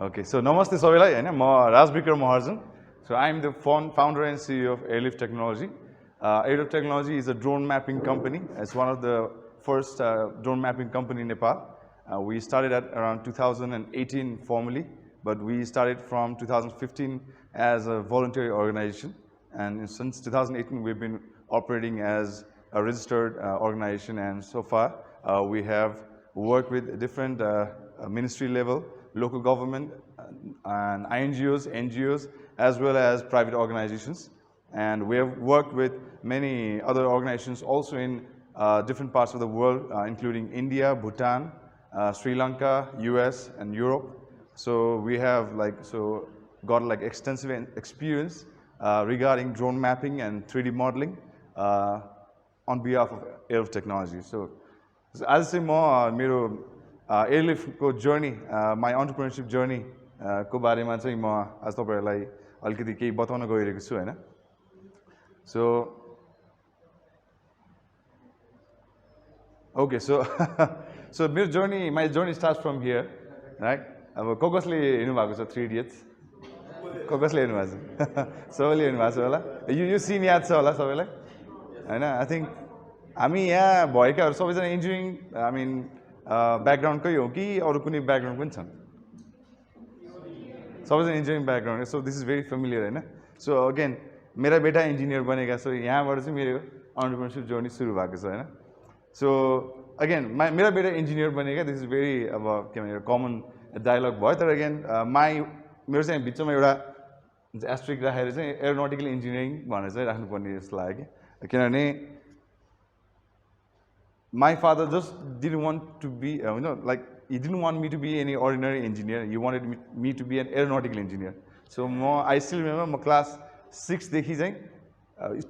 Okay, so namaste सबैलाई हैन म Raj Bikram Maharjan. So I am the founder and CEO of Airlift Technology. Airlift Technology is a drone mapping company. It's one of the first drone mapping company in Nepal. We started at around 2018 formally, but we started from 2015 as a voluntary organization. And since 2018, we've been operating as a registered organization. And so far, we have worked with different ministry level, local government, and NGOs, as well as private organizations. And we have worked with many other organizations also in different parts of the world, including India, Bhutan, Sri Lanka, US, and Europe. So we have got extensive experience regarding drone mapping and 3D modeling on behalf of Airlift Technology. So as I say, Airlift को journey, my entrepreneurship journey को बारेमा चाहिँ म आज तपाईहरुलाई अलिकति केही बताउन गइरहेको छु हैन. So okay, so so my journey starts from here, right? अब कसले हेर्नु भएको छ 3 idiots? कसले हेर्नु भएको छ? सबैले हेर्नु भएको छ होला. यो सीन याद छ होला सबैलाई? हैन, I think हामी यहाँ भएकाहरु सबैजना इन्जिनियरिङ I mean background कै हो कि अरु कुनै background पनि छन्? सबैजना engineering background. So this is very familiar हैन. So again मेरा बेटा इन्जिनियर बनेका छ, यहाँबाट चाहिँ मेरो entrepreneurship journey सुरु भएको छ हैन. So again मेरा बेटा इन्जिनियर बनेका, this is very अब के भन्छ common dialogue भयो. तर again मेरो चाहिँ बिचमा एउटा asterisk राखेर चाहिँ aeronautical engineering भनेर चाहिँ राख्नुपर्ने जस्तो लाग्यो के. किनभने my father just didn't want to be, he didn't want me to be any ordinary engineer. He wanted me to be an aeronautical engineer. So I still remember my class 6 देखि चाहिँ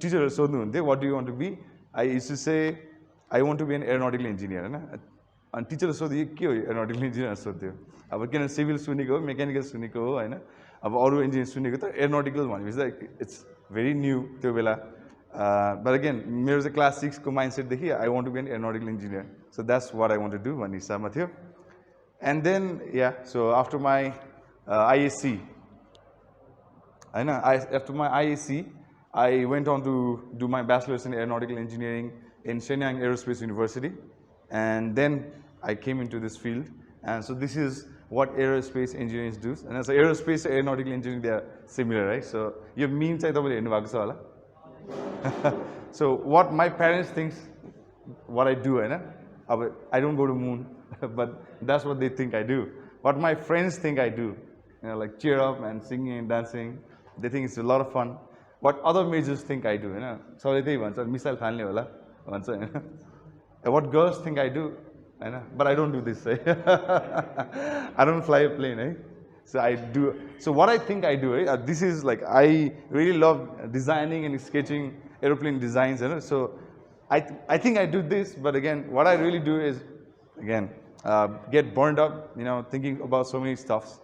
teacher सोध्नु हुन्थ्यो, what do you want to be? I used to say I want to be an aeronautical engineer हैन. अनि टिचरले सोध्यो के हो aeronautical engineer सोध्यो. अब किन सिभिल सुनेको हो, मेकानिकल सुनेको हो हैन. अब अरु इन्जिनियर सुनेको त aeronautical भनेपछि it's very new त्यो बेला. But again, मेरो चाहिँ class 6 को mindset देखि I want to be an aeronautical engineer. So that's what I want to do भन्ने हिसाबमा थियो. And then so after my IAC after my IAC I went on to do my bachelor's in aeronautical engineering in Shenyang Aerospace University, and then I came into this field. And so this is what aerospace engineers do. And as aerospace aeronautical engineering, they are similar, right? So यो meme चाहिँ तपाईले हेर्नु भएको छ होला. So what my parents think what I do, I don't go to moon, but that's what they think I do. What my friends think I do, like cheer up and singing and dancing, they think it's a lot of fun. What other majors think I do, so they भन्छ missile फाल्ने होला भन्छ हैन. What girls think I do, but I don't do this. I don't fly a plane, So I do. So what I think I do, this is like I really love designing and sketching aeroplane designs, So I think I do this, but again, what I really do is again get burned up, thinking about so many stuffs.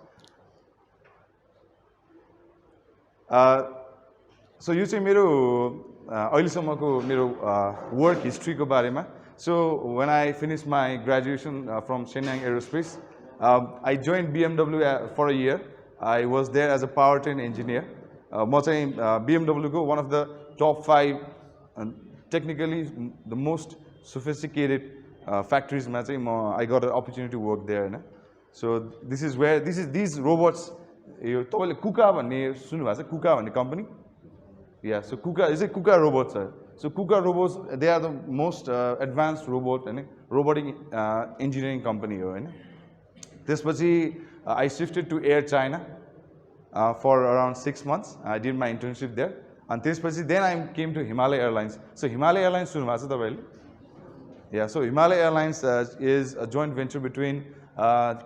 So you say मेरो अहिलेसम्मको मेरो work history को बारेमा. So when I finished my graduation from Shenyang Aerospace, I joined BMW for a year. I was there as a powertrain engineer. म चाहिँ BMW को one of the top 5 technically the most sophisticated factories मा चाहिँ I got an opportunity to work there हैन. So this is where these robots, यो तपाईले कुका भन्ने सुन्नु भएको छ, कुका भन्ने company? Yeah, so Kuka is a Kuka robots. So Kuka robots, they are the most advanced robotic engineering company. त्यसपछि I shifted to Air China for around 6 months. I did my internship there. And त्यसपछि then I came to Himalaya Airlines. So Himalaya Airlines सुन्नु भएको छ तपाईले? Yeah, so Himalaya Airlines is a joint venture between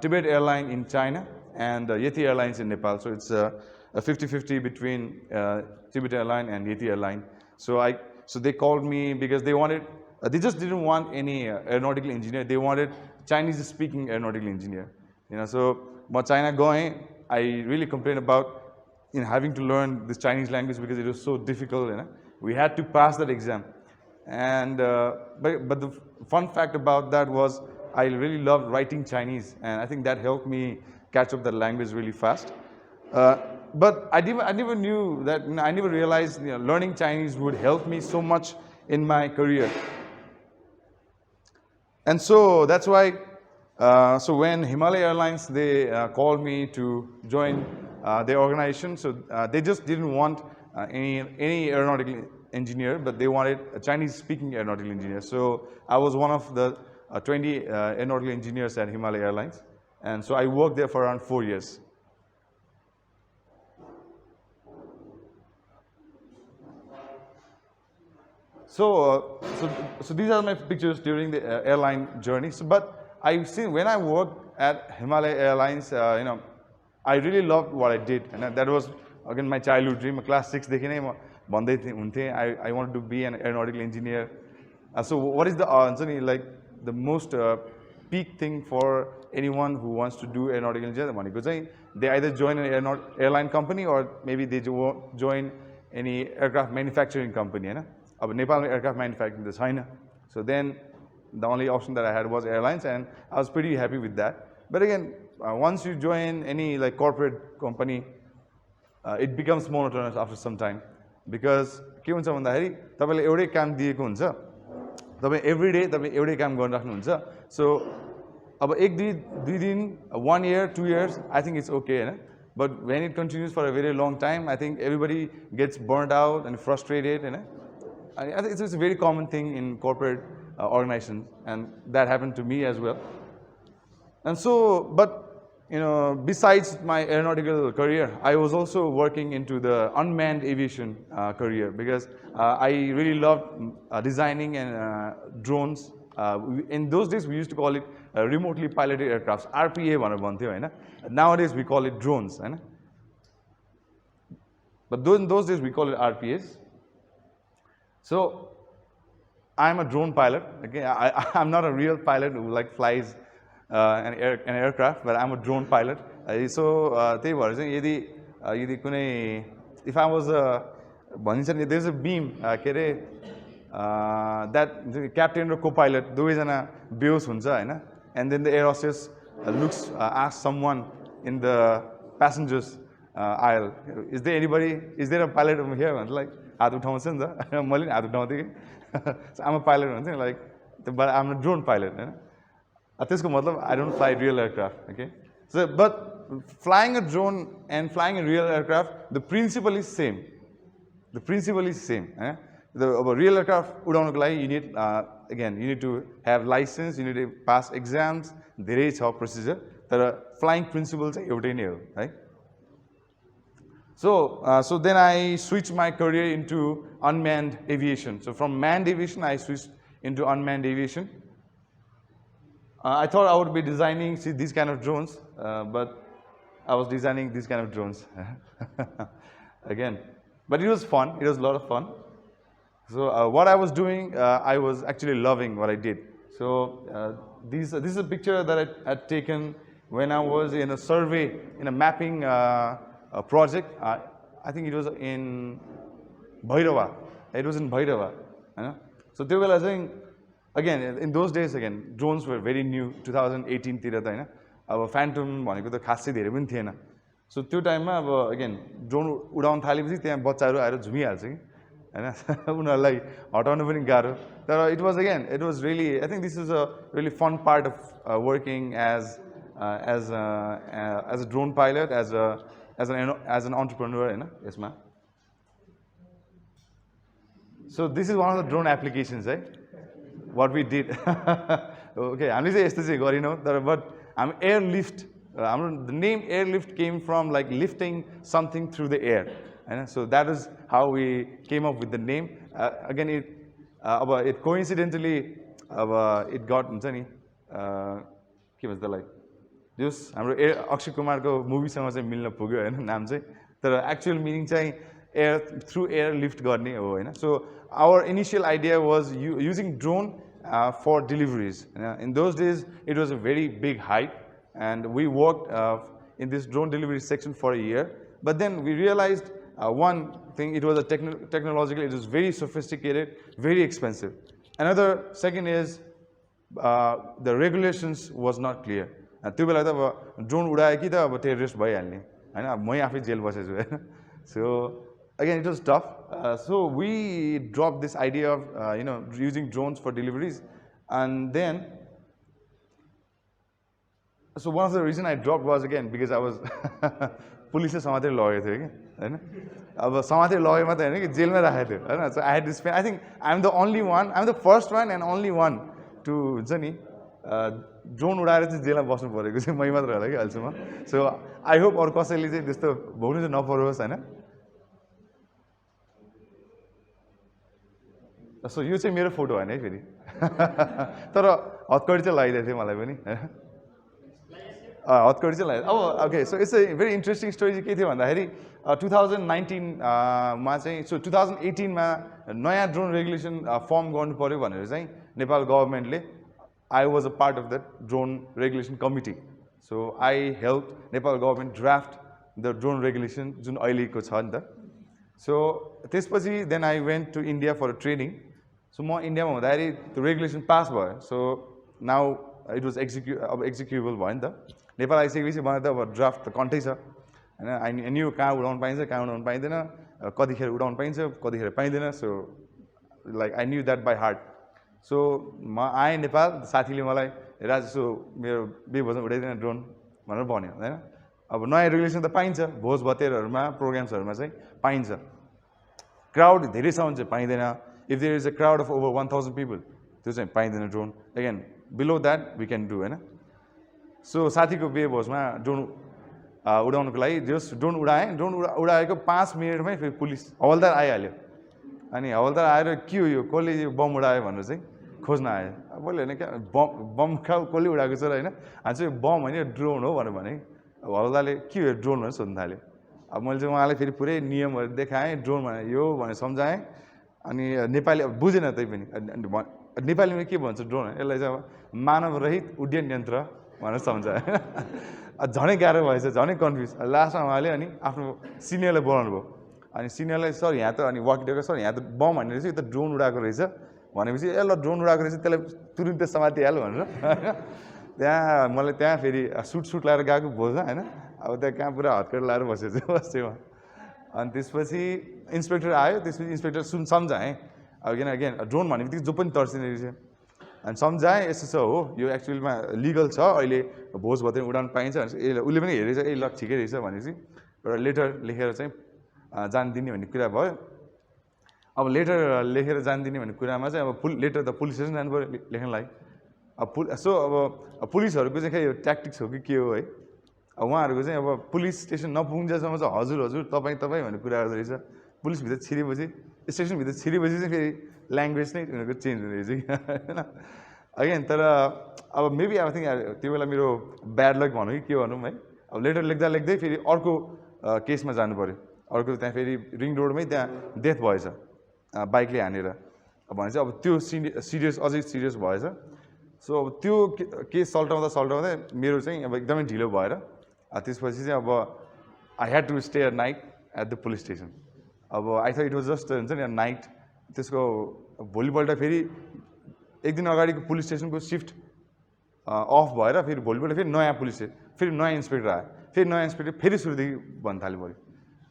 Tibet Airline in China and Yeti Airlines in Nepal. So it's a 50-50 between Tibet Airline and Yeti Airline. So they called me because they wanted, they just didn't want any aeronautical engineer. They wanted Chinese-speaking aeronautical engineer. So but China going, I really complained about having to learn this Chinese language because it was so difficult. We had to pass that exam. And but the fun fact about that was I really loved writing Chinese, and I think that helped me catch up that language really fast. But I never knew that, I never realized learning Chinese would help me so much in my career. And so that's why, so when Himalaya Airlines, they called me to join their organization, so they just didn't want any aeronautical engineer, but they wanted a Chinese-speaking aeronautical engineer. So I was one of the 20 aeronautical engineers at Himalaya Airlines, and so I worked there for around 4 years. So, so these are my pictures during the airline journey. So, but I've seen when I worked at Himalaya Airlines, I really loved what I did, and that was again my childhood dream. Class 6, I wanted to be an aeronautical engineer. So, what is the like the most peak thing for anyone who wants to do aeronautical engineering? Because they either join an airline company or maybe they join any aircraft manufacturing company. Nepal aircraft manufacturing is China. So then the only option that I had was airlines, and I was pretty happy with that. But again, once you join any like corporate company, it becomes monotonous after some time, because के हुन्छ भन्दाखेरि तपाईले एउटै काम दिएको हुन्छ, तपाई every day तपाई एउटै काम गरिराख्नु हुन्छ. So अब एक दुई दिन, 1 year, 2 years, I think it's okay. But when it continues for a very long time, I think everybody gets burnt out and frustrated. I think it's a very common thing in corporate organizations, and that happened to me as well. And so, but besides my aeronautical career, I was also working into the unmanned aviation career, because I really loved designing and drones. In those days, we used to call it remotely piloted aircrafts, RPA. Nowadays, we call it drones. But in those days, we call it RPAs. So I'm a drone pilot. Okay, I'm not a real pilot who like flies an aircraft, but I'm a drone pilot. So if I was there's a beam that the captain or co-pilot दुवैजना बेहोस हुन्छ हैन, and then the air hostess asks someone in the passengers aisle, is there a pilot over here? Like हात उठाउँछ नि त, मैले नि हात उठाउँथे कि. So I'm a pilot भन्छ, like, but I'm a drone pilot. त्यसको मतलब I don't fly real aircraft. Okay, so but flying a drone and flying a real aircraft, the principle is same. The principle is same. The real aircraft उडाउनको लागि you need again you need to have license, you need to pass exams, धेरै छ procedure, तर flying principle चाहिँ एउटै नै हो, right? So then I switched my career into unmanned aviation. So from manned aviation, I switched into unmanned aviation. I thought I would be designing these kind of drones, but I was designing these kind of drones again. But it was fun. It was a lot of fun. So what I was doing, I was actually loving what I did. So this is a picture that I had taken when I was in a survey, in a mapping project. I think it was in Bhairava. It was in Bhairava. So they were saying, again, in those days, again, drones were very new. 2018 तिर त हैन, अब Phantom भनेको त खासै धेरै पनि थिएन. So त्यो टाइममा अब again ड्रोन उडाउन थालेपछि त्यहाँ बच्चाहरु आएर झुमिहाल्छ कि हैन, उनीहरुलाई हटाउन पनि गाह्रो. तर it was really, I think this is a really fun part of working as a drone pilot, as an entrepreneur, यसमा. So this is one of the drone applications, right? What we did. Okay, हामीले चाहिँ यस्तो चाहिँ गरिनौ, तर but I'm Airlift. The name Airlift came from like lifting something through the air. So that is how we came up with the name. Again, it coincidentally it got हुन्छ नि के भन्छ त्यसलाई, जस हाम्रो अक्षय कुमारको मुभीसँग चाहिँ मिल्न पुग्यो हैन नाम चाहिँ, तर एक्चुअल मिनिङ चाहिँ through air lift गर्ने हो हैन. So our initial idea was using drone for deliveries. In those days it was a very big hype, and we worked in this drone delivery section for a year. But then we realized one thing, it was a technological, it was very sophisticated, very expensive. Second is the regulations was not clear. त्यो बेला त अब drone उडायो कि त अब terrorist भइहाल्ने होइन मै आफै जेल बसेको छु होइन so again it was tough so we dropped this idea of using drones for deliveries and then so one of the reason I dropped was again because I was police ले समातेर लगेको थियो कि हैन अब समातेर लगे मात्रै हैन कि जेलमै राखेको थियो हैन so I had to spend I think I'm the first one and only one to हुन्छ नि ड्रोन उडाएर चाहिँ जेलमा बस्नु परेको चाहिँ मै मात्र होला कि अहिलेसम्म सो आई होप अरू कसैले चाहिँ त्यस्तो भोग्नु चाहिँ नपरोस् हैन सो यो चाहिँ मेरो फोटो होइन है फेरि तर हतकडी चाहिँ लगाइदिएको थियो मलाई पनि हतकडी चाहिँ लगाइदियो अब okay so it's a very interesting story चाहिँ के थियो भन्दाखेरि 2019 मा चाहिँ सो 2018 मा नयाँ ड्रोन रेगुलेसन फर्म गर्नु पर्यो भनेर चाहिँ नेपाल गभर्मेन्टले I was a part of that drone regulation committee. So I helped Nepal government draft the drone regulation जुन अहिलेको छ नि त सो त्यसपछि then I went to India for a training. So म इन्डियामा हुँदाखेरि त्यो रेगुलेसन पास भयो so now it was executable भयो नि त नेपाल आइसकेपछि मलाई त अब ड्राफ्ट त कन्टै छ होइन आई न्यू कहाँ उडाउनु पाइन्छ कहाँ उडाउनु पाइँदैन कतिखेर उडाउनु पाइन्छ कतिखेर पाइँदैन so like I knew that by heart so म आएँ नेपाल साथीले मलाई राज यसो मेरो बेभोजन उडाइदिन ड्रोन भनेर भन्यो होइन अब नयाँ रेगुलेसन त पाइन्छ भोज भतेरहरूमा प्रोग्राम्सहरूमा चाहिँ पाइन्छ क्राउड धेरैसम्म चाहिँ पाइँदैन if there is a crowd of over 1000 people त्यो चाहिँ पाइँदैन drone again below that we can do होइन सो साथीको बेभोजमा ड्रोन उडाउनुको लागि जस ड्रोन उडाएँ ड्रोन उडाएको 5 मिनटमै फेरि पुलिस हवलदार आइहाल्यो अनि हवलदार आएर के हो यो कसले यो बम उडायो भनेर चाहिँ खोज्न आयो अब मैले होइन क्या बम कसले उडाएको छ र होइन अनि चाहिँ बम होइन यो ड्रोन हो भनेर भने अब हवलदारले के हो ड्रोन भनेर सोध्नु थाल्यो अब मैले चाहिँ उहाँलाई फेरि पुरै नियमहरू देखाएँ ड्रोन भने यो भनेर सम्झाएँ अनि नेपाली अब बुझेन त्यही पनि नेपालीमा के भन्छ ड्रोन यसलाई चाहिँ अब मानवरहित उड्डयन यन्त्र भनेर सम्झाएँ झनै गाह्रो भएछ झनै कन्फ्युज लास्टमा उहाँले अनि आफ्नो सिनियरलाई बोलाउनु भयो अनि सिनियरलाई सर यहाँ त अनि वाकिटोको सर यहाँ त बम भन्ने रहेछ यो त ड्रोन उडाएको रहेछ भनेपछि ए ल ड्रोन उडाएको रहेछ त्यसलाई तुरुन्तै समातिहाल्यो भनेर त्यहाँ मलाई त्यहाँ फेरि सुट लगाएर गएको भोजमा होइन अब त्यहाँ कहाँ पुरा हतकडी लगाएर बसेको बस्यो अनि त्यसपछि इन्सपेक्टर आयो त्यसपछि इन्सपेक्टर सम्झाएँ अब अगेन ड्रोन भन्ने बित्तिकै जो पनि तर्सिने रहेछ अनि सम्झाएँ यस्तो छ हो यो एक्चुअलीमा लिगल छ अहिले भोज भतेर उडाउनु पाइन्छ भनेपछि ए उसले पनि हेरेछ ए ल ठिकै रहेछ भनेपछि एउटा लेटर लेखेर चाहिँ जान दिने भन्ने कुरा भयो अब लेटर लेखेर जान दिने भन्ने कुरामा चाहिँ अब लेटर त पुलिस स्टेसन जानु पऱ्यो लेख्नलाई अब अब पुलिसहरूको चाहिँ खै यो ट्याक्टिक्स हो कि के हो है अब उहाँहरूको चाहिँ अब पुलिस स्टेसन नपुग्जेसम्म चाहिँ हजुर हजुर तपाईँ भन्ने कुरा गर्दो रहेछ पुलिसभित्र छिरेपछि स्टेसनभित्र छिरेपछि चाहिँ फेरि ल्याङ्ग्वेज नै उनीहरूको चेन्ज हुँदो रहेछ कि होइन अगेन तर अब मेबी आई थिङ्क त्यो बेला मेरो ब्याड लक भनौँ कि के भनौँ है अब लेटर लेख्दै फेरि अर्को केसमा जानु पऱ्यो अर्को त्यहाँ फेरि रिङ रोडमै त्यहाँ डेथ भएछ बाइकले हानेर भने चाहिँ अब त्यो सिरियस अझै सिरियस भएछ सो अब त्यो केस सल्टाउँदा मेरो चाहिँ अब एकदमै ढिलो भएर त्यसपछि चाहिँ अब I had to stay a night at the police station अब I thought it was just हुन्छ नि नाइट त्यसको भोलिपल्ट फेरि एक दिन अगाडिको पुलिस स्टेसनको सिफ्ट अफ भएर फेरि भोलिपल्ट फेरि नयाँ पुलिस फेरि नयाँ इन्सपेक्टर आयो फेरि नयाँ इन्सपेक्टर फेरि सुरुदेखि भन्नु थाल्यो पऱ्यो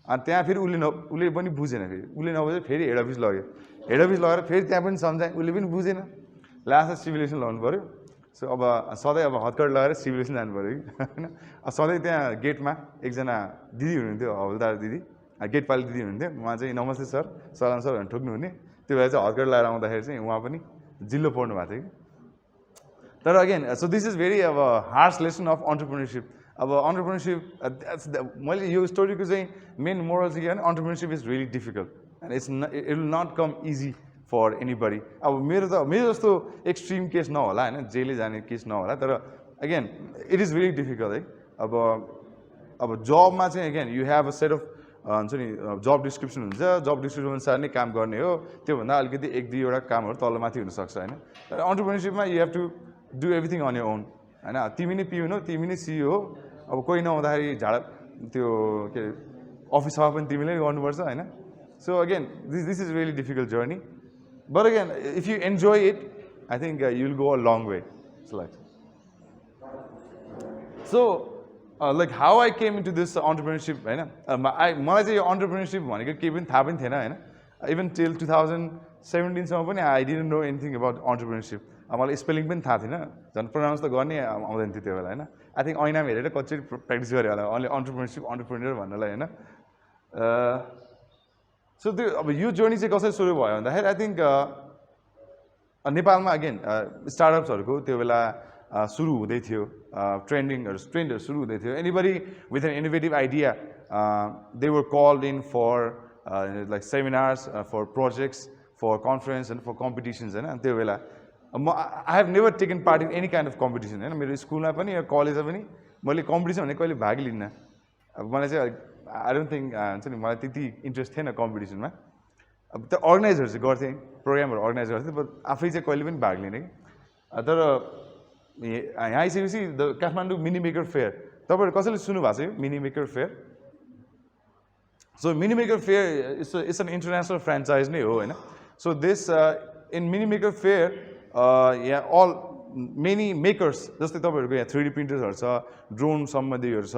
अनि त्यहाँ फेरि उसले पनि बुझेन फेरि उसले नबुझेर फेरि हेड अफिस लग्यो हेड अफिस लगेर फेरि त्यहाँ पनि सम्झाएँ उसले पनि बुझेन लास्टमा सिभिलेसन लगाउनु पऱ्यो सो अब सधैँ अब हतकडी लगाएर सिभिलेसन जानु पऱ्यो कि होइन सधैँ त्यहाँ गेटमा एकजना दिदी हुनुहुन्थ्यो हवलदार दिदी गेटपाली दिदी हुनुहुन्थ्यो उहाँ चाहिँ नमस्ते सर सलाम सर भनेर ठोक्नुहुने त्यो भएर चाहिँ हतकडी लगाएर आउँदाखेरि चाहिँ उहाँ पनि जिल्लो पढ्नु भएको थियो कि तर again so this is very अब हार्स लेसन अफ अन्टरप्रेन्योरसिप अब अन्टरप्रेन्योरसिप मैले यो स्टोरीको चाहिँ मेन मोरल चाहिँ के भने entrepreneurship is really difficult and it will not come easy for anybody अब मेरो जस्तो एक्सट्रिम केस नहोला होइन जेलै जाने केस नहोला तर again it is very difficult है अब जबमा चाहिँ again you have a set of हुन्छ नि जब डिस्क्रिप्सन हुन्छ जब डिस्क्रिप्सन अनुसार नै काम गर्ने हो त्योभन्दा अलिकति 1-2वटा कामहरू तलमाथि हुनसक्छ होइन तर अन्टरप्रेन्योरसिपमा you have to do everything on your own होइन तिमी नै पिउन हो तिमी नै सियो हो अब कोही नहुँदाखेरि झाडा त्यो के अरे अफिस सफा पनि तिमीले गर्नुपर्छ होइन so again this is really difficult journey but again if you enjoy it I think you will go a long way जस्तो लाग्छ So like how I came into this entrepreneurship हैन मलाई चाहिँ यो entrepreneurship भनेको केही पनि थाहा पनि थिएन हैन even till 2017 सम्म पनि I didn't know anything about entrepreneurship मलाई स्पेलिङ पनि थाहा थिएन झन् प्रोनाउन्स त गर्ने आउँदैन थियो त्यो बेला हैन I think ऐनामा हेरेर कच्चै प्र्याक्टिस गरे होला only entrepreneur भन्नलाई हैन so त्यो अब यो जर्नी चाहिँ कसरी सुरु भयो भन्दाखेरि I think नेपालमा अगेन स्टार्टअप्सहरुको त्यो बेला सुरु हुँदै थियो ट्रेन्डहरु सुरु हुँदै थियो anybody with an innovative idea they were called in for like seminars for projects for conference and for competitions हैन त्यो बेला I have never taken part in any kind of competition हैन मेरो स्कुलमा पनि या कलेजमा पनि मैले कम्पिटिसन भने कहिले भाग लिन्न अब मलाई चाहिँ I don't think हुन्छ नि मलाई त्यति इन्ट्रेस्ट थिएन कम्पिटिसनमा अब त्यो अर्गनाइजहरु चाहिँ गर्थे प्रोग्रामहरु अर्गनाइज गर्थे बट आफै चाहिँ कहिले पनि भाग लिने के तर यहाँ आइसकेपछि the Kathmandu mini maker fair तपाईहरु कसैले सुन्नु भएको छ यो mini maker fair so mini maker fair it's an international franchise नै हो हैन so this in mini maker fair यहाँ अल मेनी मेकर्स जस्तै तपाईहरुको यहाँ 3D प्रिन्टर्सहरु छ ड्रोन सम्बन्धीहरु छ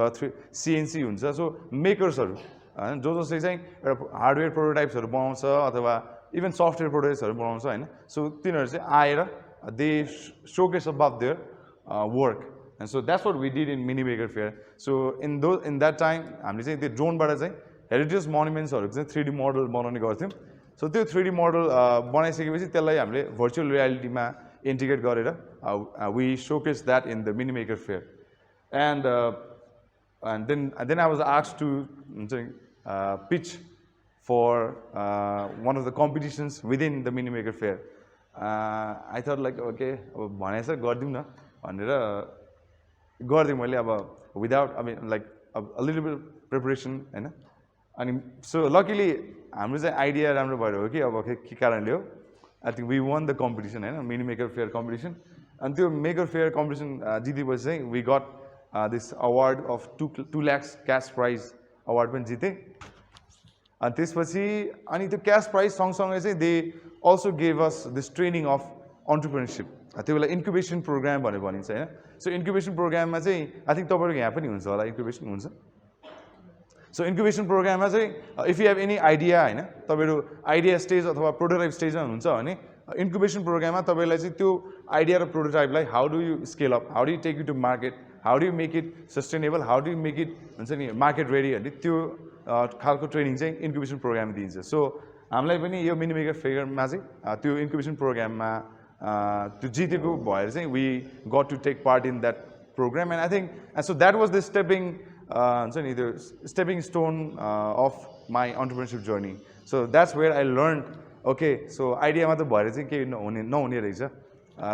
CNC हुन्छ सो मेकर्सहरु हैन जसले चाहिँ एउटा हार्डवेयर प्रोटोटाइप्सहरु बनाउँछ अथवा इभन सफ्टवेयर प्रोटोटाइप्सहरु बनाउँछ हैन सो तिनीहरु चाहिँ आएर they showcase about their work and so that's what we did in mini maker fair so in that time हामीले चाहिँ त्यो ड्रोन बाट चाहिँ हेरिटेज मोनुमेन्ट्सहरुको चाहिँ 3D मोडल बनाउने गर्थ्यौं सो त्यो 3D मोडल बनाइसकेपछि त्यसलाई हामीले भर्चुअल रियालिटीमा इन्टिग्रेट गरेर we showcase that in the mini maker fair and then I was asked to pitch for one of the competitions within the mini maker fair I thought like okay भनेछ गर्दिम न भनेर गर्दिम मैले अब without I mean like a little bit of preparation हैन अनि so luckily हाम्रो चाहिँ idea राम्रो भएर हो कि अब के कारणले हो I think we won the competition हैन mini maker fair competition and त्यो maker fair competition जितेपछि चाहिँ we got this award of 2 lakhs cash prize award पनि जिते अनि त्यसपछि अनि त्यो cash prize सँगसँगै चाहिँ they also gave us this training of entrepreneurship त्यो बेला incubation program भनेर भनिन्छ हैन so incubation program मा चाहिँ I think तपाईहरुको यहाँ पनि हुन्छ होला incubation हुन्छ so incubation program मा चाहिँ if you have any idea हैन तपाईहरु idea stage अथवा prototype stage मा हुनुहुन्छ भने incubation program मा तपाईलाई चाहिँ त्यो idea र prototype लाई how do you scale up how do you take it to market how do you make it sustainable how do you make it हुन्छ नि market ready अनि त्यो खालको ट्रेनिङ चाहिँ incubation program मा दिन्छ so हामीलाई पनि यो मिनी मेकर फेयरमा चाहिँ त्यो इन्क्युबेसन प्रोग्राममा त्यो जितेको भएर चाहिँ we got to take part in that program and I think and so that was the हुन्छ नि त्यो stepping stone of my entrepreneurship journey so that's where I learned okay so idea मात्र भएर चाहिँ केही नहुने रहेछ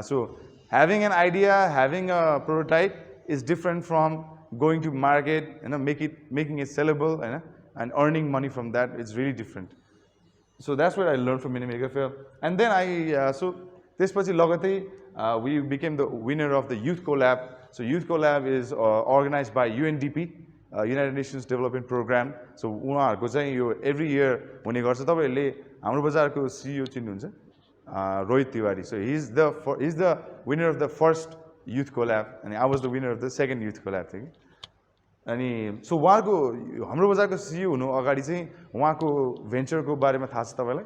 so having an idea having a prototype is different from going to market making it sellable and earning money from that it's really different so that's what I learned from mini maker fair and then I so त्यसपछि लगतै we became the winner of the youth collab so youth collab is organized by UNDP United Nations Development Program so उहाँहरुको चाहिँ यो every year हुने गर्छ तपाईहरुले हाम्रो बजारको CEO चिन्नुहुन्छ Rohit Tiwari so he's the winner of the first youth collab and I was the winner of the second youth collab थियो अनि सो उहाँको हाम्रो बजारको CEO हुनु अगाडि चाहिँ उहाँको भेन्चरको बारेमा थाहा छ तपाईलाई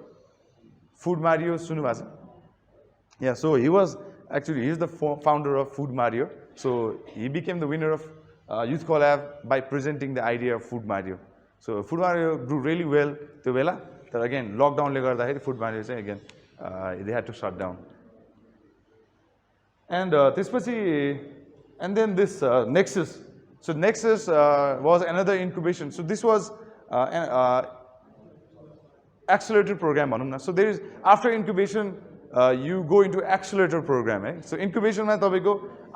फुड मारियो सुन्नु भएको छ yeah so he was actually he is the founder of Food Mario so he became the winner of youth collab by presenting the idea of Food Mario so Food Mario grew really well त्यो बेला तर again lockdown ले गर्दाखेरि Food Mario चाहिँ again they had to shut down and त्यसपछि and then this Nexus so Nexus was another incubation so this was an accelerator program भनौं न so there is after incubation you go into accelerator program so incubation मा तपाईको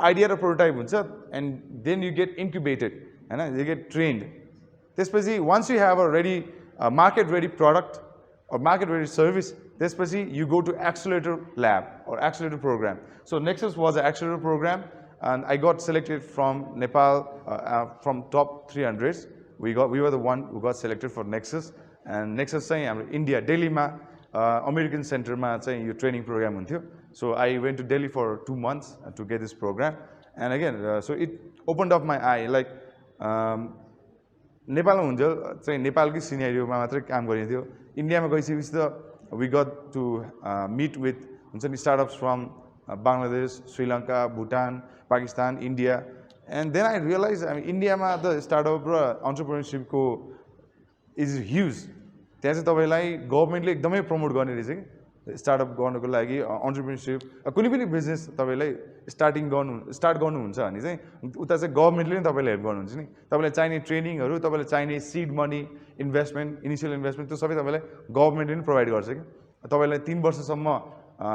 idea र prototype हुन्छ and then you get incubated हैन you get trained त्यसपछि once you have a ready market ready product or market ready service त्यसपछि you go to accelerator lab or accelerator program so Nexus was an accelerator program and I got selected from Nepal from top 300s we were the one who got selected for Nexus and Nexus चाहिँ हाम्रो India Delhi मा American Center मा चाहिँ यो training program हुन्थ्यो so I went to Delhi for 2 months to get this program And again, so it opened up my eye. Like नेपालमा हुन्छ चाहिँ नेपालकै सिनेरियोमा मात्रै काम गरिन्थ्यो इन्डियामा गइसकेपछि त we got to meet with हुन्छ नि startups from Bangladesh, Sri Lanka, Bhutan, Pakistan, India, and then I realized I mean इन्डियामा त startup र entrepreneurship को is huge. त्यहाँ चाहिँ तपाईलाई गभर्नमेन्टले एकदमै प्रमोट गर्ने रहेछ कि स्टार्टअप गर्नको लागि एन्टरप्रेन्योरशिप कुनै पनि बिजनेस तपाईलाई स्टार्ट गर्नुहुन्छ भने चाहिँ उता चाहिँ गभर्नमेन्टले नै तपाईलाई हेल्प गर्नुहुन्छ नि तपाईलाई चाहिने ट्रेनिङहरु तपाईलाई चाहिने seed money investment initial investment त्यो सबै तपाईलाई गभर्नमेन्टले नै प्रोवाइड गर्छ कि तपाईलाई 3 वर्षसम्म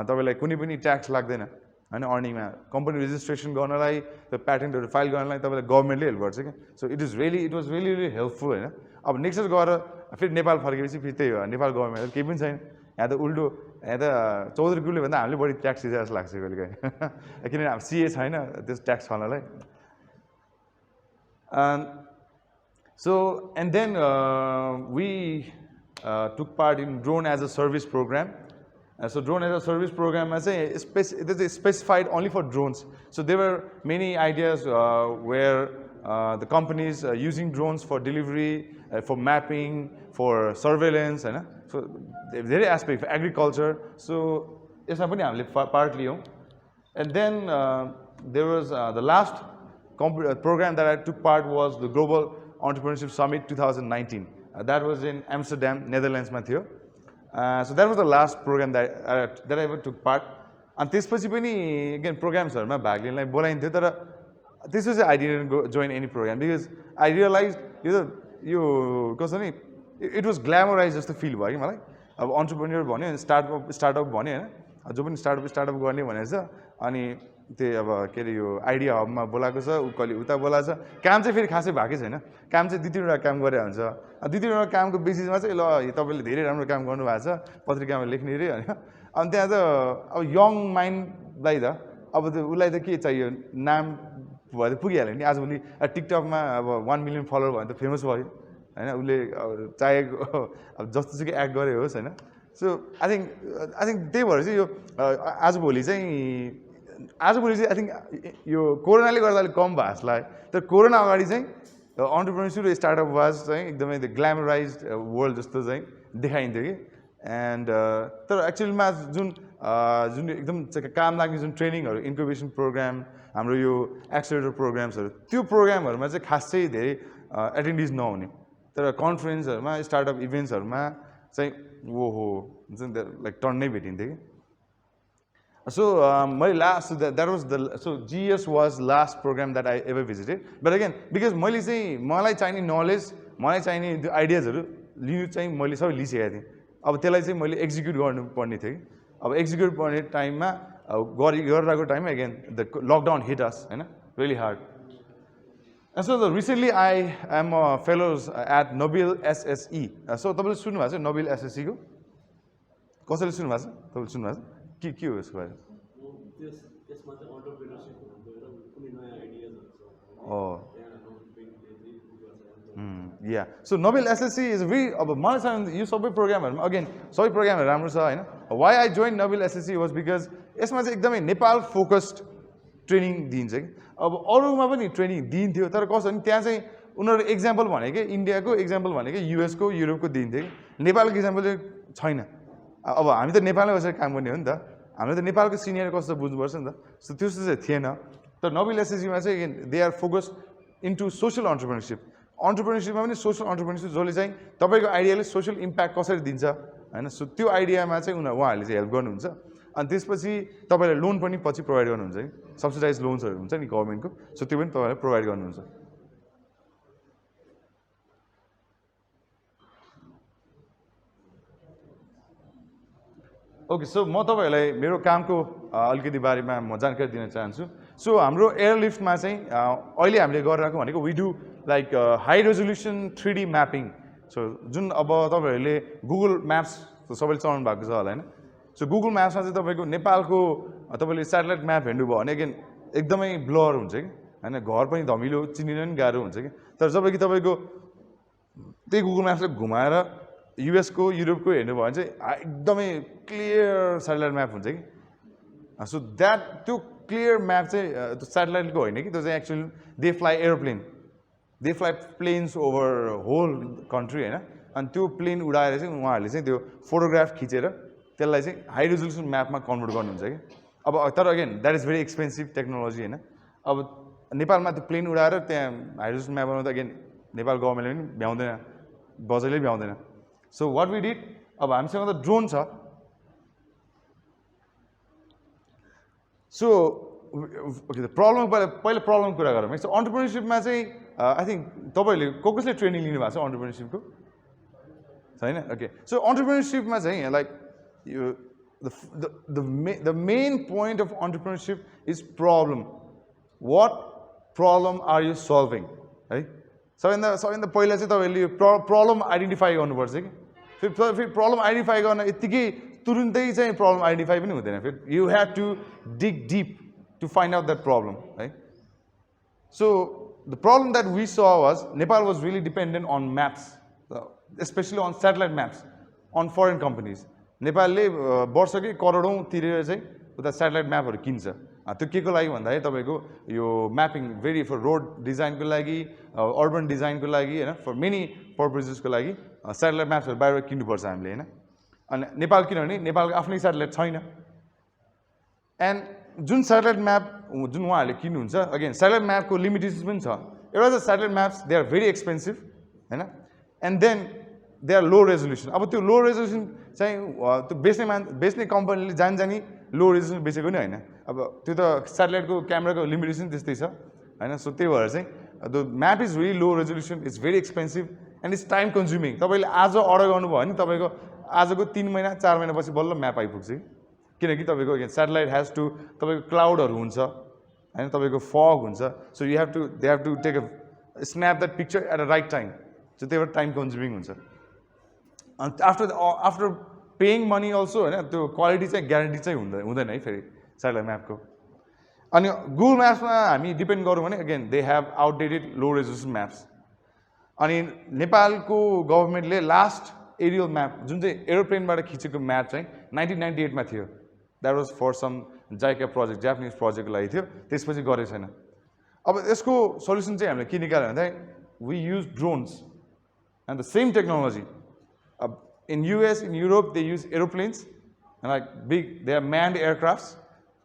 तपाईलाई कुनै पनि ट्याक्स लाग्दैन हैन अर्निङमा कम्पनी रेजिस्ट्रेसन गर्नलाई त्यो प्याटेन्टहरु फाइल गर्नलाई तपाईलाई गभर्नमेन्टले हेल्प गर्छ कि so it was really helpful हैन अब नेक्स्ट इयर गएर फेरि नेपाल फर्केपछि फेरि त्यही हो नेपाल गभर्नमेन्ट केही पनि छैन यहाँ त उल्टो यहाँ त 14 रुपैयाँले भन्दा हामीले बढी ट्याक्स दिन्छ जस्तो लाग्छ कहिलेकाहीँ किनभने हाम्रो सीए छैन त्यस tax फाल्नलाई so and then we took part in drone as a service program. So drone as a service program as it is specified only for drones. So there were many ideas where the companies using drones for delivery, for mapping, for surveillance, and so very aspect for agriculture. So yes, partly. And then there was the last program that I took part was the Global Entrepreneurship Summit 2019. That was in Amsterdam, Netherlands. So that was the last program that I ever took part. And this again programs are my bag. This was I didn't join any program because I realized because it was glamorized just to feel like entrepreneur and startup startup अनि त्यही अब के रे यो idea हबमा बोलाको छ उकले उता बोला छ काम चाहिँ फेरि खासै भएकै छैन काम चाहिँ दुई तीनवटा काम गरे हुन्छ दुई तीनवटा कामको बेसिसमा चाहिँ ल तपाईले धेरै राम्रो काम गर्नु भएको छ पत्रिकामा लेख्ने रे हैन अनि त्यहाँ त अब यङ माइन्डलाई त अब त उलाई त के चाहियो नाम भए पुगिहाल्यो नि आजभोलि टिकटकमा अब 1 मिलियन फलोअर भयो त फेमस भयो हैन उले चाहेको अब जस्तोसुकै एक्ट गरे होस् हैन सो आई थिंक त्यही भएर चाहिँ यो आजभोलि चाहिँ I think यो कोरोनाले गर्दा अलिक कम भयो जसलाई तर कोरोना अगाडि चाहिँ एन्टरप्रेन्योरशिप र स्टार्टअप वाज चाहिँ एकदमै द ग्ल्यामराइज्ड वर्ल्ड जस्तो चाहिँ देखाइन्थ्यो कि एन्ड तर एक्चुअलीमा जुन एकदम काम लाग्ने जुन ट्रेनिङहरु इन्क्युबेसन प्रोग्राम हाम्रो यो एक्सेलरेटर प्रोग्राम्सहरु त्यो प्रोग्रामहरुमा चाहिँ खासै धेरै एटेन्डिज नहुने तर कन्फरेन्सहरुमा स्टार्टअप इभेन्ट्सहरुमा चाहिँ ओहो लाइक टर्न नै भेटिन्थ्यो कि So my last that was the GS was last program that I ever visited. But again, because मैले चाहिँ मलाई चाहिने knowledge, मलाई चाहिने त्यो आइडियाजहरु लिनु चाहिँ मैले सबै लिइसकेको थिएँ. अब त्यसलाई चाहिँ मैले एक्जिक्युट गर्नु पर्ने थियो कि. अब एक्जिक्युट गर्ने टाइममा गरिरहेको टाइममा again the lockdown hit us, हैन? Really hard. And so recently I am a fellows at Nobel SSE. So तपाईले सुन्नु भएको छ Nobel SSE को? कसैले सुन्नु भएको छ? तपाईले सुन्नु भएको छ? के हो यसको बारे त्यसमा चाहिँ एन्टरप्रेन्योरशिप भन्नु कुनै नयाँ आइडियाजहरु छ या so Nobel SSC is very अब मलाई चाहिँ यो सबै प्रोग्रामहरुमा अगेन सबै प्रोग्रामहरु राम्रो छ हैन why I join Nobel SSC was because यसमा चाहिँ एकदमै नेपाल फोकस्ड ट्रेनिङ दिन्छ कि अब अरुमा पनि ट्रेनिङ दिन्थ्यो तर कसो नि त्यहाँ चाहिँ उनीहरु एक्जाम्पल भनेकै इन्डियाको एक्जाम्पल भनेकै युएस को युरोपको दिन्थ्यो कि नेपालको एक्जाम्पल चाहिँ छैन अब हामी त नेपालमै बसेर काम गर्ने हो नि त हामीले त नेपालको सिनियर कस्तो बुझ्नुपर्छ नि त सो त्यो चाहिँ थिएन तर नोबेल एसएससीमा चाहिँ they are focused into social एन्टरप्रेन्योरशिपमा पनि सोशल एन्टरप्रेन्योरशिप जसले चाहिँ तपाईको आइडियाले सोशल इम्प्याक्ट कसरी दिन्छ हैन सो त्यो आइडियामा चाहिँ उहाँहरूले चाहिँ हेल्प गर्नुहुन्छ अनि त्यसपछि तपाईलाई लोन पनि पछि प्रोवाइड गर्नुहुन्छ है सब्सिडाइज लोन्सहरु हुन्छ नि गभर्नमेन्टको सो त्यो पनि तपाईलाई प्रोवाइड गर्नुहुन्छ ओके सो म तपाईहरुलाई मेरो कामको अलिकति बारेमा म जानकारी दिन चाहन्छु सो हाम्रो एयरलिफ्टमा चाहिँ अहिले हामीले गरिरहेको भनेको we do like high resolution 3D mapping so जुन अब तपाईहरुले गुगल म्याप्स सबैले चलाउनु भएको छ होला हैन सो गुगल म्याप्समा चाहिँ तपाईको नेपालको तपाईले स्याटेलाइट म्याप हेर्नुभयो भने अगेन एकदमै ब्लर हुन्छ कि हैन घर पनि धमिलो चिनिन पनि गाह्रो हुन्छ कि तर जब कि तपाईको त्यही गुगल म्याप्सले घुमाएर युएस को युरोप को हेर्नु भयो भने चाहिँ एकदमै क्लियर स्याटेलाइट म्याप हुन्छ कि सो द्याट त्यो क्लियर म्याप चाहिँ त्यो स्याटेलाइटको होइन कि त्यो चाहिँ actually they fly aeroplane they fly planes over whole country होइन अनि त्यो प्लेन उडाएर चाहिँ उहाँहरूले चाहिँ त्यो फोटोग्राफ खिचेर त्यसलाई चाहिँ हाई रेजोल्युसन म्यापमा कन्भर्ट गर्नुहुन्छ कि अब तर again that is very expensive technology होइन अब नेपालमा त्यो प्लेन उडाएर त्यहाँ हाई रेजोल्युसन म्याप बनाउँदा अगेन नेपाल गभर्मेन्टले पनि भ्याउँदैन बजेटले भ्याउँदैन सो वाट वी डिड अब हामीसँग त ड्रोन छ सो ओके प्रब्लम पहिला प्रब्लम कुरा गरौँ है सो अन्टरप्रेन्योरसिपमा चाहिँ आई थिङ्क तपाईँहरूले कसले ट्रेनिङ लिनुभएको छ अन्टरप्रेन्योरसिपको छैन ओके सो अन्टरप्रेन्योरसिपमा चाहिँ लाइक यो the main point of entrepreneurship is problem. What problem are you solving? है सबैभन्दा पहिला चाहिँ तपाईँहरूले प्रब्लम आइडेन्टिफाई गर्नुपर्छ कि फेरि प्रब्लम आइडेन्टिफाई गर्न यत्तिकै तुरुन्तै चाहिँ प्रब्लम आइडेन्टिफाई पनि हुँदैन फेरि you have to dig deep to find out that problem है so the problem that we saw was Nepal was really dependent on maps especially on satellite maps on foreign companies नेपालले वर्षकै करोडौँ तिरेर चाहिँ उता satellite म्यापहरू किन्छ त्यो के को लागि भन्दाखेरि तपाईँको यो म्यापिङ भेरी फर रोड डिजाइनको लागि अर्बन डिजाइनको लागि होइन फर मेनी पर्पजेसको लागि सेटेलाइट म्याप्सहरू बाहिर किन्नुपर्छ हामीले होइन अनि नेपाल किनभने नेपालको आफ्नै सेटेलाइट छैन एन्ड जुन सेटेलाइट म्याप जुन उहाँहरूले किन्नुहुन्छ अगेन सेटेलाइट म्यापको लिमिटेसन्स पनि छ एउटा चाहिँ satellite maps they are very expensive होइन and then they are low resolution अब त्यो लो रेजोल्युसन चाहिँ त्यो बेच्ने कम्पनीले जानी लो रेजोल्युसन बेचेको नि होइन अब त्यो त सेटेलाइटको क्यामेराको लिमिटेसन त्यस्तै छ होइन सो त्यही भएर चाहिँ the map is very low resolution it's very expensive and it's time consuming तपाईँले आज अर्डर गर्नुभयो भने तपाईँको आजको 3 महिना 4 महिनापछि बल्ल म्याप आइपुग्छ किनकि तपाईँको सेटेलाइट हेज टु तपाईँको क्लाउडहरू हुन्छ होइन तपाईँको फग हुन्छ so they have to take a snap that picture at a right time so त्यही भएर टाइम कन्ज्युमिङ हुन्छ अनि आफ्टर पेइङ मनी अल्सो होइन त्यो क्वालिटी चाहिँ ग्यारेन्टी चाहिँ हुँदैन है फेरि सेटेलाइट म्यापको अनि गुगल म्याप्समा हामी डिपेन्ड गरौँ भने again they have outdated low resolution Maps अनि नेपालको गभर्मेन्टले लास्ट एरियल म्याप जुन चाहिँ एरोप्लेनबाट खिचेको म्याप चाहिँ 1998मा थियो that was for some JICA project Japanese प्रोजेक्टको लागि थियो त्यसपछि गरेको छैन अब यसको सल्युसन चाहिँ हामीले के निकाल्यो भन्दा we use drones and the same technology in US, in Europe, they use aeroplanes, and like they are manned aircrafts,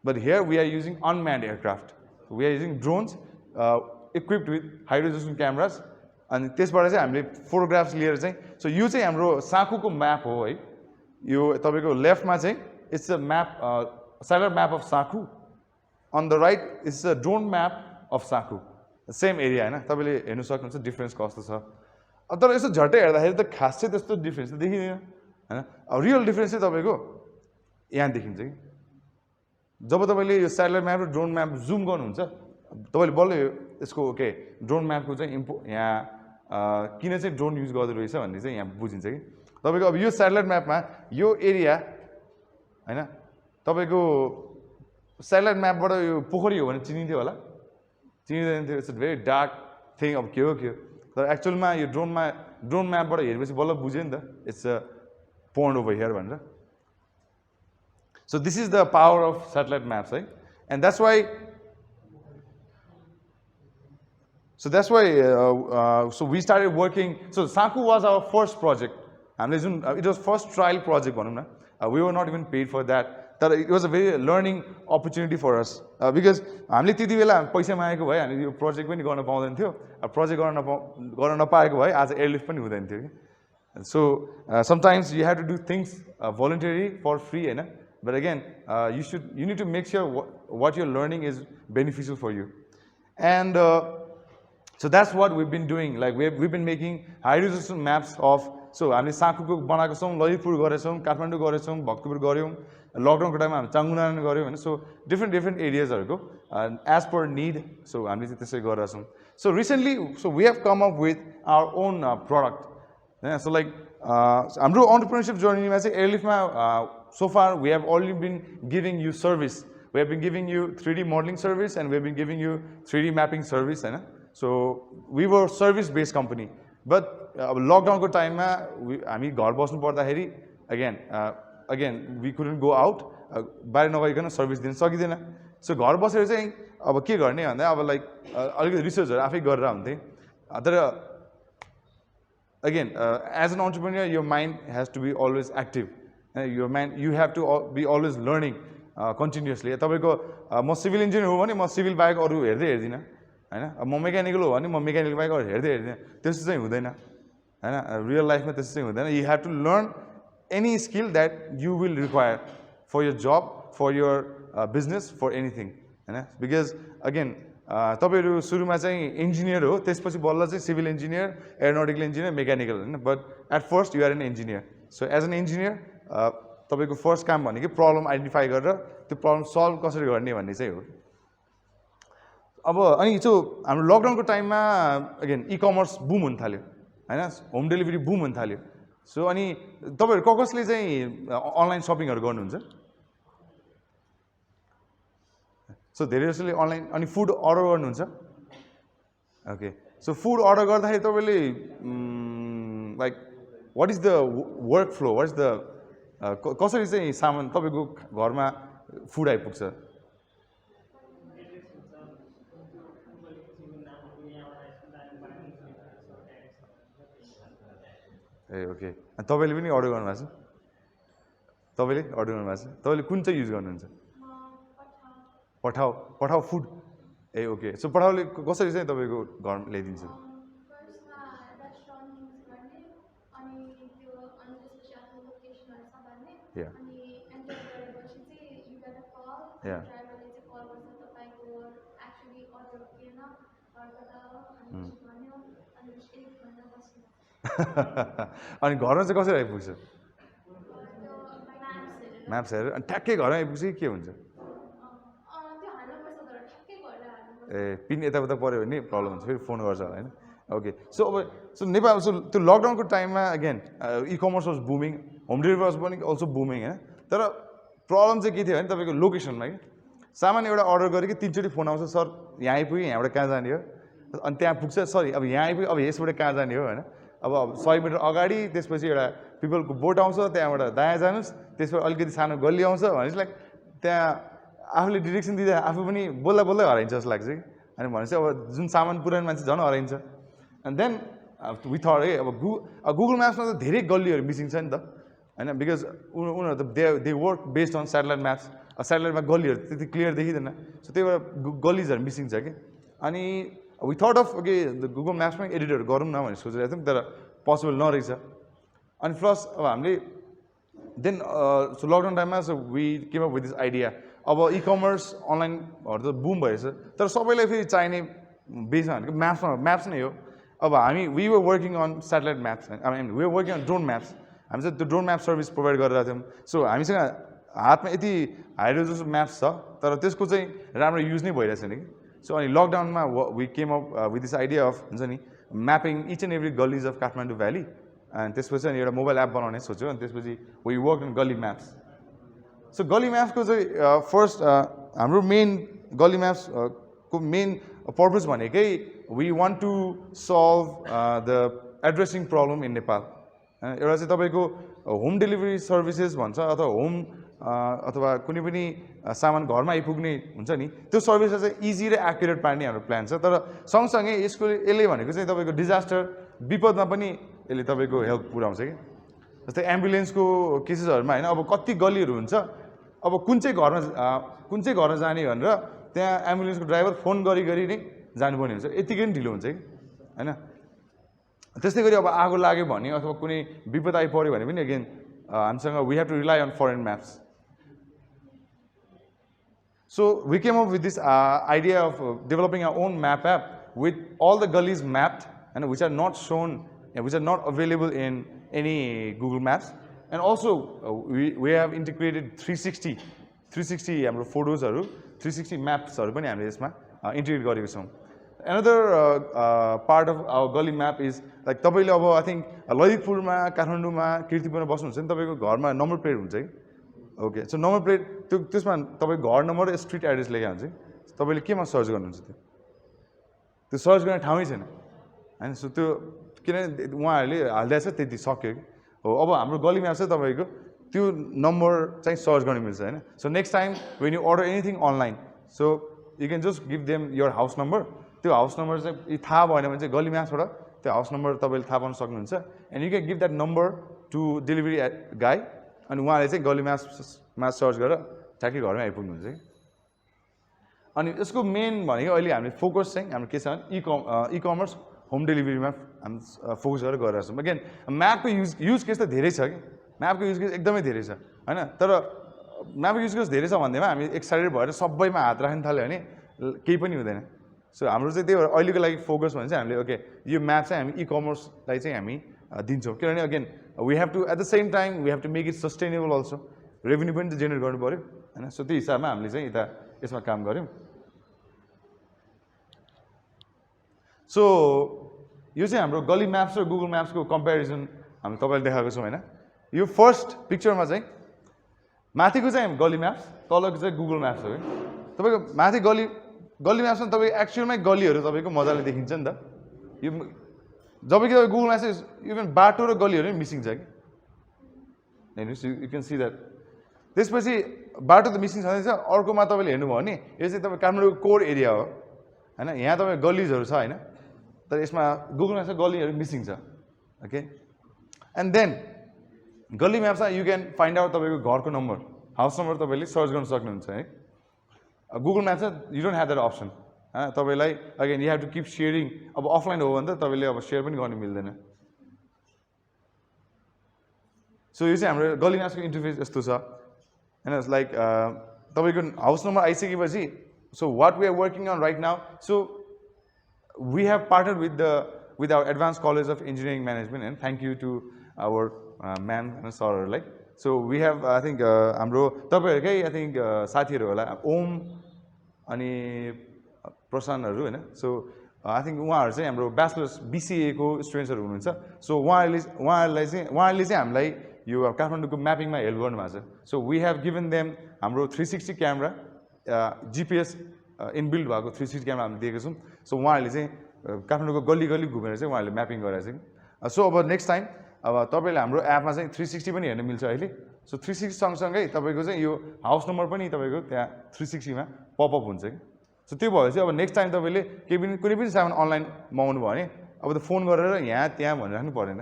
but here we are using unmanned aircraft. We are using drones equipped with high-resolution cameras, and त्यसबाट चाहिँ हामीले photographs लिएर चाहिँ so यो चाहिँ हाम्रो साकुको map हो है यो तपाईको लेफ्टमा चाहिँ it's a map satellite map of Saku on the right is a drone map of Saku same area हैन तपाईले हेर्न सक्नुहुन्छ डिफरेन्स कस्तो छ तर यसो झट्टै हेर्दाखेरि त खास चाहिँ त्यस्तो डिफ्रेन्स त देखिँदैन होइन अब रियल डिफ्रेन्स चाहिँ तपाईँको यहाँ देखिन्छ कि जब तपाईँले यो सेटेलाइट म्याप र ड्रोन म्याप जुम गर्नुहुन्छ तपाईँले बल्ल यसको ओके ड्रोन म्यापको चाहिँ यहाँ किन चाहिँ ड्रोन युज गर्दो रहेछ भन्ने चाहिँ यहाँ बुझिन्छ कि तपाईँको अब यो सेटेलाइट म्यापमा यो एरिया होइन तपाईँको सेटेलाइट म्यापबाट यो पोखरी हो भने चिनिन्थ्यो होला चिनिँदैन थियो इट्स भेरी डार्क थिङ अब के हो तर एक्चुअलमा यो ड्रोन म्यापबाट हेरेपछि बल्ल बुझ्यो नि त it's a pond over here भनेर so this is the power of satellite maps है and that's why so we started working so Saku was our first project हामीले जुन it was first trial project भनौँ न we were not even paid for that तर it was a very learning opportunity for us because हामीले त्यति बेला पैसा मागेको भए हामीले यो प्रोजेक्ट पनि गर्न पाउँदैन थियो प्रोजेक्ट गर्न नपाएको भए आज एयरलिफ्ट पनि हुँदैन थियो कि so sometimes you have to do things voluntary for free होइन but again you need to make sure what your learning is beneficial for you and so that's what we been doing like we been making high resolution maps of so हामीले साकुको बनाएको छौँ ललितपुर गरेछौँ काठमाडौँ गरेछौँ भक्तपुर गऱ्यौँ लकडाउनको टाइममा हामी चाङ्गुनारायण गऱ्यौँ होइन सो डिफ्रेन्ट एरियाजहरूको एज पर निड सो हामीले चाहिँ त्यसै गरेर छौँ so recently so we have come up with our own product होइन सो लाइक हाम्रो अन्टरप्रेन्योरसिप जर्नीमा चाहिँ एयरलिफ्टमा so far we have already been giving you service we have been giving you 3D modelling service and we have been giving you 3D mapping service होइन so we were service based company but अब लकडाउनको टाइममा हामी घर बस्नु पर्दाखेरि again we couldn't go out बाहिर नगइकन सर्भिस दिन सकिँदैन सो घर बसेर चाहिँ अब के गर्ने भन्दा अब लाइक अलिकति रिसर्चहरू आफै गरेर हुन्थेँ तर again as an entrepreneur your mind has to be always active your mind you have to be always learning continuously तपाईको म सिभिल इन्जिनियर हो भने म सिभिल बाहेक अरू हेर्दै हेर्दिनँ हैन म मेकानिकल हो भने म मेकानिकल बाहेक अरू हेर्दै हेर्दिनँ त्यस्तो चाहिँ हुँदैन हैन रियल लाइफमा त्यस्तो चाहिँ हुँदैन you have to learn any skill that you will require for your job for your business for anything हैन because again तपाईहरु सुरुमा चाहिँ इन्जिनियर हो त्यसपछि बल्ल चाहिँ civil engineer aeronautical engineer mechanical हैन but at first you are an engineer so as an engineer तपाईको फर्स्ट काम भनेको प्रब्लम आइडेन्टिफाई गरेर त्यो प्रब्लम सल्भ कसरी गर्ने भन्ने चाहिँ हो अब अनि सो हाम्रो लकडाउनको टाइममा अगेन ई कमर्स बुम हुन थाल्यो हैन होम डेलिभरी बुम हुन थाल्यो सो अनि तपाईहरु कसले चाहिँ अनलाइन शपिङहरु गर्नुहुन्छ सो धेरै जसले अनलाइन अनि फुड अर्डर गर्नुहुन्छ ओके सो फुड अर्डर गर्दाखेरि तपाईले like what is the work flow what is the कसरी चाहिँ सामान तपाईको घरमा फुड आइपुग्छ ए ओके तपाईले पनि अर्डर गर्नुभएको छ तपाईले अर्डर गर्नुभएको छ तपाईले कुन चाहिँ युज गर्नुहुन्छ पठाओ फुड ए ओके सो पठाओले कसरी चाहिँ तपाईको घर ल्याइदिन्छ अनि घरमा चाहिँ कसरी आइपुग्छ म्याप्स हेरेर अनि ठ्याक्कै घरमा आइपुग्छ कि के हुन्छ ए पिन यताउता पऱ्यो भने प्रब्लम हुन्छ फेरि फोन गर्छ होइन ओके सो अब सो नेपाल सो त्यो लकडाउनको टाइममा again e commerce was booming home delivery was पनि अल्सो बुमिङ होइन तर प्रब्लम चाहिँ के थियो भने तपाईँको लोकेसनमा कि सामान एउटा अर्डर गरेँ कि 3 चोटि फोन आउँछ सर यहाँ आइपुग्यो यहाँबाट कहाँ जाने हो अनि त्यहाँ पुग्छ सरी अब यहाँ आइपुग्यो अब यसबाट कहाँ जाने हो होइन अब 100 मिटर अगाडि त्यसपछि एउटा पिपलको बोट आउँछ त्यहाँबाट दायाँ जानुहोस् त्यसबाट अलिकति सानो गल्ली आउँछ भनेपछि लाइक त्यहाँ आफूले डिरेक्सन दिँदा आफू पनि बोल्दा बोल्दै हराइन्छ जस्तो लाग्छ कि अनि भनेपछि अब जुन सामान पुरानो मान्छे झन् हराइन्छ एन्ड देन विथ है अब गुगल म्याप्समा त धेरै गल्लीहरू मिसिङ छ नि त होइन बिकज उनीहरू त they work based on satellite maps सेटेलाइटमा गल्लीहरू त्यति क्लियर देखिँदैन सो त्यही भएर गल्लिजहरू मिसिङ छ कि अनि we thought of okay Google म्याप्समै एडिटहरू गरौँ न भनेर सोचिरहेको थियौँ तर पोसिबल नरहेछ अनि प्लस अब हामीले देन सो लकडाउन टाइममा so we came up with this idea अब ई कमर्स अनलाइनहरू त बुम भएछ तर सबैलाई फेरि चाहिने बेसमा भनेको म्याप्स नै हो अब हामी we were working on satellite maps I mean we were working on drone maps हामी चाहिँ त्यो ड्रोन म्याप सर्भिस प्रोभाइड गरिरहेको थियौँ सो हामीसँग हातमा यति हाई रेजोल्युसन म्याप्स छ तर त्यसको चाहिँ राम्रो युज नै भइरहेको छैन कि सो अनि लकडाउनमा we came up with this idea of हुन्छ नि म्यापिङ इच एन्ड एभ्री गल्लिज अफ काठमाडौँ भ्याली अनि त्यसपछि अनि एउटा मोबाइल एप बनाउने सोच्यो अनि त्यसपछि we work in Galli maps so Galli म्याप्सको चाहिँ फर्स्ट हाम्रो मेन गल्ली म्याप्सको मेन पर्पज भनेकै we want to solve the addressing problem in Nepal एउटा चाहिँ तपाईँको होम डेलिभरी सर्भिसेस भन्छ अथवा होम अथवा कुनै पनि सामान घरमा आइपुग्ने हुन्छ नि त्यो सर्भिसलाई चाहिँ इजी र एक्युरेट पार्ने हाम्रो प्लान छ तर सँगसँगै यसले भनेको चाहिँ तपाईँको डिजास्टर विपदमा पनि यसले तपाईँको हेल्प पुऱ्याउँछ कि जस्तै एम्बुलेन्सको केसेसहरूमा होइन अब कति गल्लीहरू हुन्छ अब कुन चाहिँ घरमा जाने भनेर त्यहाँ एम्बुलेन्सको ड्राइभर फोन गरी नै जानुपर्ने हुन्छ यतिकै नै ढिलो हुन्छ कि होइन त्यस्तै गरी अब आगो लाग्यो भने अथवा कुनै विपद आइपऱ्यो भने पनि अगेन हामीसँग we have to rely on foreign maps so we came up with this idea of developing our own map app with all the गल्लिज म्याप्ड होइन which are not shown which are not available in any Google maps and also we have integrated 360 हाम्रो फोटोजहरू 360 म्याप्सहरू पनि हामीले यसमा integrate गरेको छौँ Another part of our gully map is like तपाईले अब आई थिंक ललितपुरमा काठमाडौँमा कीर्तिपुरमा बस्नुहुन्छ नि तपाईको घरमा नम्बर प्लेट हुन्छ कि ओके सो नम्बर प्लेट त्यसमा तपाईको घर नम्बर र स्ट्रिट एड्रेस लेखेको हुन्छ तपाईले केमा सर्च गर्नुहुन्छ त्यो सर्च गर्ने ठाउँै छैन हैन सो त्यो किन उहाँहरूले हाल्दैछ त्यति सक्यो कि हो अब हाम्रो गल्ली म्याप चाहिँ तपाईको त्यो नम्बर चाहिँ सर्च गर्न मिल्छ हैन so next time when you order anything online so you can just give them your house number त्यो हाउस नम्बर चाहिँ थाहा भएन भने चाहिँ गली म्याप्सबाट त्यो हाउस नम्बर तपाईँले थाहा पाउन सक्नुहुन्छ and you can give that number to delivery guy अनि उहाँले चाहिँ गली म्याप्समा सर्च गरेर ठ्याक्कै घरमै आइपुग्नुहुन्छ कि अनि यसको मेन भनेको अहिले हामीले फोकस चाहिँ हाम्रो के छ भने इ कमर्स होम डेलिभरीमा हामी फोकस गरेर गरिरहेको छौँ अगेन म्यापको युज केस त धेरै छ कि म्यापको युज केस एकदमै धेरै छ होइन तर म्यापको युज केस धेरै छ भन्दैमा हामी एक्साइटेड भएर सबैमा हात राख्न थाल्यो भने केही पनि हुँदैन सो हाम्रो चाहिँ त्यही भएर अहिलेको लागि फोकस भने चाहिँ हामीले ओके यो म्याप चाहिँ हामी इ कमर्सलाई चाहिँ हामी दिन्छौँ किनभने again we have to at the same time we have to make it sustainable also revenue पनि त जेनेरेट गर्नु पऱ्यो होइन सो त्यो हिसाबमा हामीले चाहिँ यता यसमा काम गऱ्यौँ सो यो चाहिँ हाम्रो गली म्याप्स र गुगल म्याप्सको कम्पेरिजन हामी तपाईँले देखाएको छौँ होइन यो फर्स्ट पिक्चरमा चाहिँ माथिको चाहिँ गली म्याप्स तलको चाहिँ गुगल म्याप्स हो कि तपाईँको माथि गली म्याप्समा तपाईँको एक्चुअलमै गलीहरू तपाईँको मजाले देखिन्छ नि त यो जब कि तपाईँ गुगल म्याप्स इभन बाटो र गलीहरू पनि मिसिङ छ कि हेर्नुहोस् यु क्यान सी द्याट त्यसपछि बाटो त मिसिङ छँदैछ अर्कोमा तपाईँले हेर्नुभयो भने यो चाहिँ तपाईँ काठमाडौँको कोर एरिया हो होइन यहाँ तपाईँ गलिजहरू छ होइन तर यसमा गुगल म्याप्समा गलीहरू मिसिङ छ ओके एन्ड देन गली म्याप्समा यु क्यान फाइन्ड आउट तपाईँको घरको नम्बर हाउस नम्बर तपाईँले सर्च गर्न सक्नुहुन्छ है गुगल म्याप्समा you don't have that option होइन तपाईँलाई again you have to keep sharing अब अफलाइन हो भने त तपाईँले अब सेयर पनि गर्नु मिल्दैन सो यो चाहिँ हाम्रो गली म्याप्सको इन्टरफेस यस्तो छ होइन लाइक तपाईँको हाउस नम्बर आइसकेपछि so what we are working on right now so we have partnered with our advanced college of engineering management and thank you to our ma'am and sir like so we have I think हाम्रो तपाईहरुकै I think साथीहरु होला ओम अनि प्रशान्तहरु हैन so I think उहाँहरु चाहिँ हाम्रो bachelors BCA को स्टुडेन्ट्सहरु हुनुहुन्छ सो उहाँहरुले चाहिँ हामीलाई यो काठमाडौँको म्यापिङमा हेल्प गर्नु भएको छ so we have given them हाम्रो 360 क्यामेरा GPS इनबिल्ड भएको 360 क्यामेरा हामीले दिएको छौँ सो उहाँहरूले चाहिँ काठमाडौँको गली गली घुमेर चाहिँ उहाँहरूले म्यापिङ गराएको छ सो अब नेक्स्ट टाइम अब तपाईँले हाम्रो एपमा चाहिँ 360 पनि हेर्न मिल्छ अहिले सो 360 सँगसँगै तपाईँको चाहिँ यो हाउस नम्बर पनि तपाईँको त्यहाँ 360मा पपअप हुन्छ कि सो त्यो भएपछि अब नेक्स्ट टाइम तपाईँले कुनै पनि सामान अनलाइन मगाउनु भयो भने अब त फोन गरेर यहाँ त्यहाँ भनिराख्नु परेन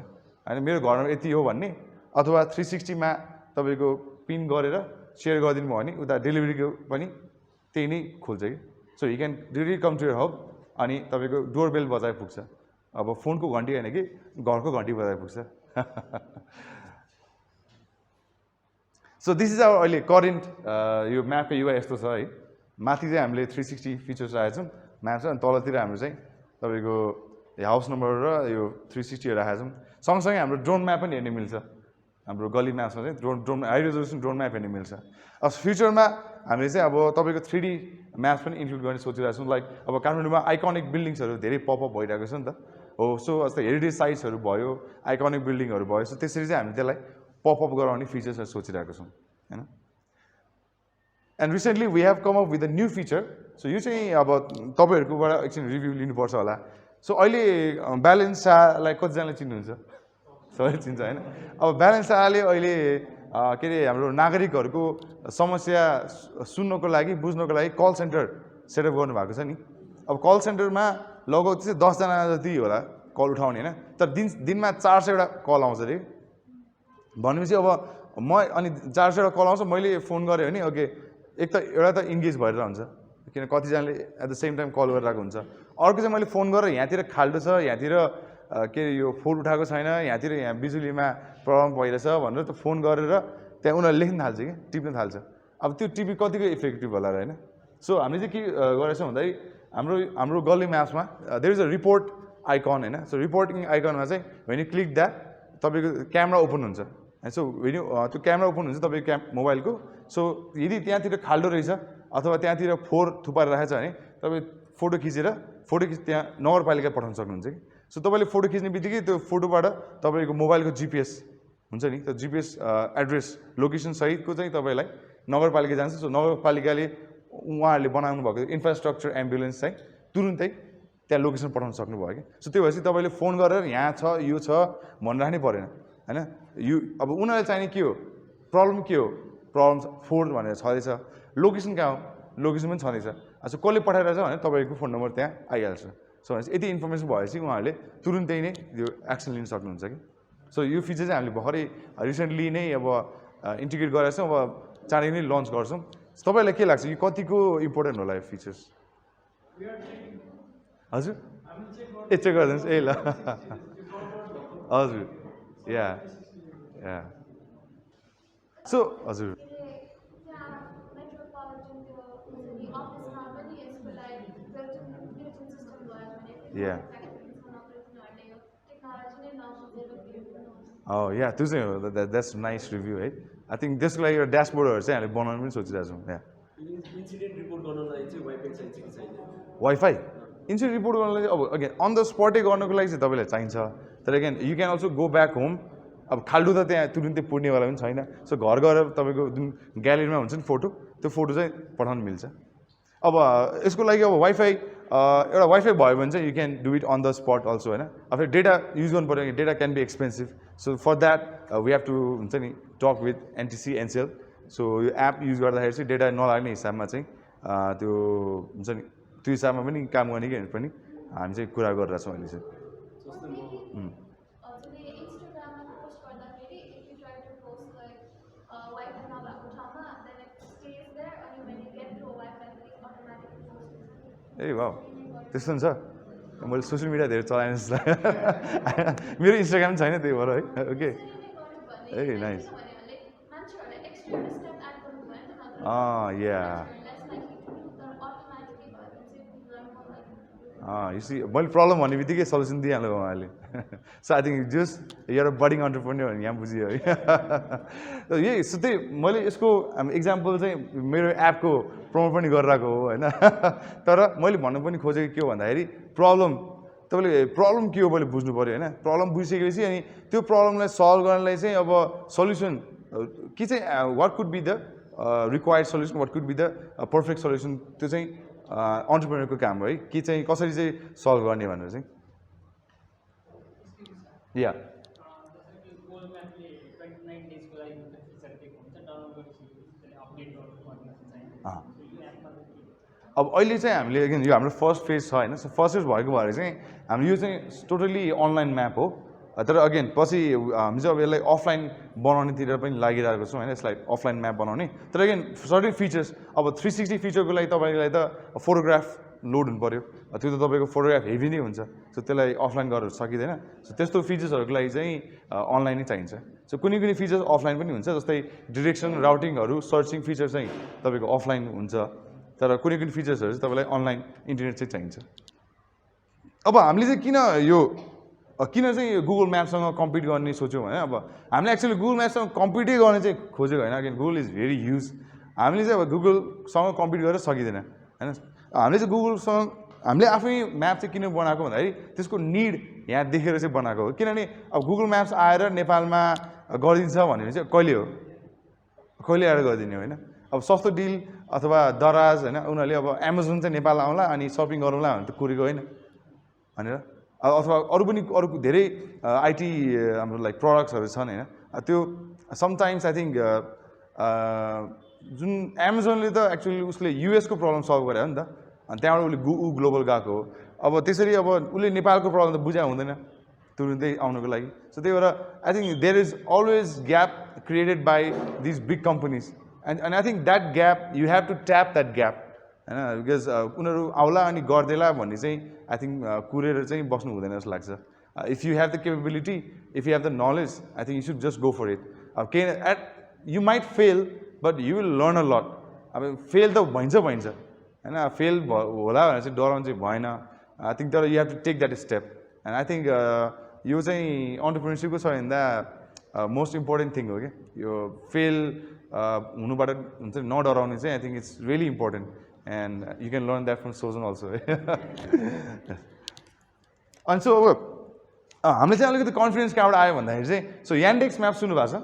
होइन मेरो घरमा यति हो भन्ने अथवा 360मा तपाईँको पिन गरेर सेयर गरिदिनु भयो भने उता डेलिभरीको पनि त्यही नै खोल्छ कि so you can directly come to your house अनि तपाईँको डोर बेल बजाए पुग्छ अब फोनको घन्टी होइन कि घरको घन्टी बजाए पुग्छ सो दिस इज आवर अहिले करेन्ट यो म्यापको युआई यस्तो छ है माथि चाहिँ हामीले 360 फिचर्स राखेको छौँ म्याप छ अनि तलतिर हाम्रो चाहिँ तपाईँको हाउस नम्बर र यो 360 राखेको छौँ सँगसँगै हाम्रो ड्रोन म्याप पनि हेर्न मिल्छ हाम्रो गली म्याप्समा चाहिँ drone high resolution drone map हेर्न मिल्छ अब फ्युचरमा हामीले चाहिँ अब तपाईँको 3D म्याप्स पनि इन्क्लुड गर्ने सोचिरहेको छौँ लाइक अब काठमाडौँमा आइकनिक बिल्डिङ्सहरू धेरै पपअप भइरहेको छ नि त हो सो जस्तै हेरिटेज साइट्सहरू भयो आइकनिक बिल्डिङहरू भयो सो त्यसरी चाहिँ हामी त्यसलाई पपअप गराउने फिचर्सहरू सोचिरहेको छौँ होइन and recently we have come up with a new feature so यो चाहिँ अब तपाईँहरूकोबाट एकछिन रिभ्यू लिनुपर्छ होला सो अहिले ब्यालेन्स शाहलाई कतिजनाले चिन्नुहुन्छ सबै चिन्छ होइन अब ब्यालेन्स शाहले अहिले के अरे हाम्रो नागरिकहरूको समस्या सुन्नको लागि बुझ्नको लागि कल सेन्टर सेटअप गर्नुभएको छ नि अब कल सेन्टरमा लगभग चाहिँ 10 जना जति होला कल उठाउने होइन तर दिनमा 400 वटा कल आउँछ अरे भनेपछि अब म अनि 400 वटा कल आउँछ मैले फोन गरेँ भने ओके एक त एउटा त इन्गेज भएर हुन्छ किन कतिजनाले at the same time call गरिरहेको हुन्छ अर्को चाहिँ मैले फोन गरेर यहाँतिर खाल्डो छ यहाँतिर के यो फोन उठाएको छैन यहाँतिर यहाँ बिजुलीमा प्रब्लम भइरहेछ भनेर त फोन गरेर त्यहाँ उनीहरूले लेख्न थाल्छ कि टिप्न थाल्छ अब त्यो टिपी कतिको इफेक्टिभ होला र होइन सो हामीले चाहिँ के गरेको छौँ भन्दाखेरि हाम्रो गली म्याप्समा देयर इज अ रिपोर्ट आइकन होइन सो रिपोर्टिङ आइकनमा चाहिँ वेन यु क्लिक द्याट तपाईँको क्यामेरा ओपन हुन्छ सो वेन यु त्यो क्यामेरा ओपन हुन्छ तपाईँको मोबाइलको सो यदि त्यहाँतिर खाल्डो रहेछ अथवा त्यहाँतिर फोहोर थुपारेर राखेको छ भने तपाईँ फोटो खिचेर त्यहाँ नगरपालिका पठाउन सक्नुहुन्छ कि सो तपाईँले फोटो खिच्ने बित्तिकै त्यो फोटोबाट तपाईँको मोबाइलको जिपिएस हुन्छ नि त्यो जिपिएस एड्रेस लोकेसन सहितको चाहिँ तपाईँलाई नगरपालिका जान्छ सो नगरपालिकाले उहाँहरूले बनाउनु भएको इन्फ्रास्ट्रक्चर एम्बुलेन्स चाहिँ तुरुन्तै त्यहाँ लोकेसन पठाउन सक्नुभयो कि सो त्यो भएपछि तपाईँले फोन गरेर यहाँ छ यो छ भनिराख्नै परेन होइन यो अब उनीहरूले चाहिने के हो प्रब्लम फोहोर भनेर छँदैछ लोकेसन कहाँ हो लोकेसन पनि छँदैछ सो कसले पठाइरहेछ भने तपाईँको फोन नम्बर त्यहाँ आइहाल्छ सो यति इन्फर्मेसन भएपछि उहाँहरूले तुरुन्तै नै यो एक्सन लिन सक्नुहुन्छ कि सो यो फिचर चाहिँ हामीले भर्खरै रिसेन्टली नै अब इन्टिग्रेट गरेर छौँ अब चाँडै नै लन्च गर्छौँ तपाईँलाई के लाग्छ यो कतिको इम्पोर्टेन्ट होला यो फिचर्स हजुर ए चेक गरिदिनुहोस् ए ल हजुर या या सो हजुर या या त्यो चाहिँ हो द्याट्स नाइस रिभ्यू है आई थिङ्क त्यसको लागि एउटा ड्यासबोर्डहरू चाहिँ हामीले बनाउनु पनि सोचिरहेको छौँ या वाइफाई इन्सिडेन्ट रिपोर्ट गर्नलाई चाहिँ अब अगेन अन द स्पटै गर्नुको लागि चाहिँ तपाईँलाई चाहिन्छ तर again you can also go back home अब खाल्डो त त्यहाँ तुरुन्तै पुर्नेवाला पनि छैन सो घर गएर तपाईँको जुन ग्यालेरीमा हुन्छ नि फोटो त्यो फोटो चाहिँ पठाउनु मिल्छ अब यसको लागि अब वाइफाई एउटा वाइफाई भयो भने चाहिँ you can do it on the spot also होइन अब डेटा युज गर्नु पऱ्यो भने data can be expensive so for that we have to हुन्छ नि talk with NTC Ncell so यो एप युज गर्दाखेरि चाहिँ डेटा नलाग्ने हिसाबमा चाहिँ त्यो हुन्छ नि त्यो हिसाबमा पनि काम गर्ने कि पनि हामी चाहिँ कुरा गरिरहेछौँ अहिले चाहिँ ए भाउ त्यस्तो पनि छ मैले सोसियल मिडिया धेरै चलाएन जस्तो मेरो इन्स्टाग्राम छैन त्यही भएर है okay a nice yeah You see, मैले प्रब्लम भन्ने बित्तिकै सल्युसन दिइहाल्नु भयो उहाँले सो आई थिङ्क जस्ट एउटा बडिङ अन्टरप्रेन्योर भने यहाँ बुझियो है यही सो त्यही मैले यसको इक्जाम्पल चाहिँ मेरो एपको प्रमोट पनि गरिरहेको हो होइन तर मैले भन्नु पनि खोजेको के हो भन्दाखेरि प्रब्लम तपाईँले प्रब्लम के हो मैले बुझ्नु पऱ्यो होइन प्रब्लम बुझिसकेपछि अनि त्यो प्रब्लमलाई सल्भ गर्नलाई चाहिँ अब सल्युसन के चाहिँ what could be the required solution what could be the perfect solution त्यो चाहिँ अन्टरप्रेन्योरको काम हो है कि चाहिँ कसरी चाहिँ सल्भ गर्ने भनेर चाहिँ या अब अहिले चाहिँ हामीले अगेन यो हाम्रो फर्स्ट फेज छ होइन फर्स्ट फेज भएको भएर चाहिँ हाम्रो यो चाहिँ टोटल्ली अनलाइन म्याप हो तर अगेन पछि हामी चाहिँ अब यसलाई अफलाइन बनाउनेतिर पनि लागिरहेको छौँ होइन यसलाई अफलाइन म्याप बनाउने तर अगेन सर्टेन फिचर्स अब 360 फिचरको लागि तपाईँलाई त फोटोग्राफ लोड हुनु पऱ्यो त्यो त तपाईँको फोटोग्राफ हेभी नै हुन्छ सो त्यसलाई अफलाइन गरेर सकिँदैन सो त्यस्तो फिचर्सहरूको लागि चाहिँ अनलाइन नै चाहिन्छ सो कुनै कुनै फिचर्स अफलाइन पनि हुन्छ जस्तै डिरेक्सन राउटिङहरू सर्चिङ फिचर चाहिँ तपाईँको अफलाइन हुन्छ तर कुनै कुनै फिचर्सहरू चाहिँ तपाईँलाई अनलाइन इन्टरनेट चाहिँ चाहिन्छ अब हामीले चाहिँ किन चाहिँ गुगल म्यापसँग कम्पिट गर्ने सोच्यौँ भने अब हामीले एक्चुअली गुगल म्यापसँग कम्पिटै गर्ने चाहिँ खोजेको होइन again Google is very huge हामीले चाहिँ अब गुगलसँग कम्पिट गरेर सकिँदैन होइन हामीले चाहिँ गुगलसँग हामीले आफै म्याप चाहिँ किन बनाएको भन्दाखेरि त्यसको निड यहाँ देखेर चाहिँ बनाएको हो किनभने अब गुगल म्याप्स आएर नेपालमा गरिदिन्छ भने चाहिँ कहिले आएर गरिदिने होइन अब सस्तो डिल अथवा दराज होइन उनीहरूले अब एमाजोन चाहिँ नेपाल आउँला अनि सपिङ गरौँला भने त कुरेको होइन भनेर अथवा अरू धेरै आइटी हाम्रो लाइक प्रडक्ट्सहरू छन् होइन त्यो समटाइम्स आई थिङ्क जुन एमाजोनले त एक्चुअली उसले युएसको प्रब्लम सल्भ गरे हो नि त अनि त्यहाँबाट उसले ग्लोबल गएको हो अब त्यसरी अब उसले नेपालको प्रब्लम त बुझा हुँदैन तुरुन्तै आउनुको लागि सो त्यही भएर I think there is always gap created by these big companies and I think that gap you have to tap that gap होइन बिकज उनीहरू आउला अनि गरिदेला भन्ने चाहिँ आई थिङ्क कुरेर चाहिँ बस्नु हुँदैन जस्तो लाग्छ if you have the capability if you have the knowledge I think you should just go for it अब के you might fail but you will learn a lot अब फेल त भइन्छ होइन फेल होला भनेर चाहिँ डराउनु चाहिँ भएन आई थिङ्क तर you have to take that step and I think यो चाहिँ अन्टरप्रेन्योरसिपको सबैभन्दा मोस्ट इम्पोर्टेन्ट थिङ हो कि यो फेल हुनुबाट हुन्छ नडराउने चाहिँ I think it's really important and you can learn that from सोजन अल्सो है अनि सो अब हामीले चाहिँ अलिकति कन्फिडेन्स कहाँबाट आयो भन्दाखेरि चाहिँ सो यान्डेक्स म्याप सुन्नु भएको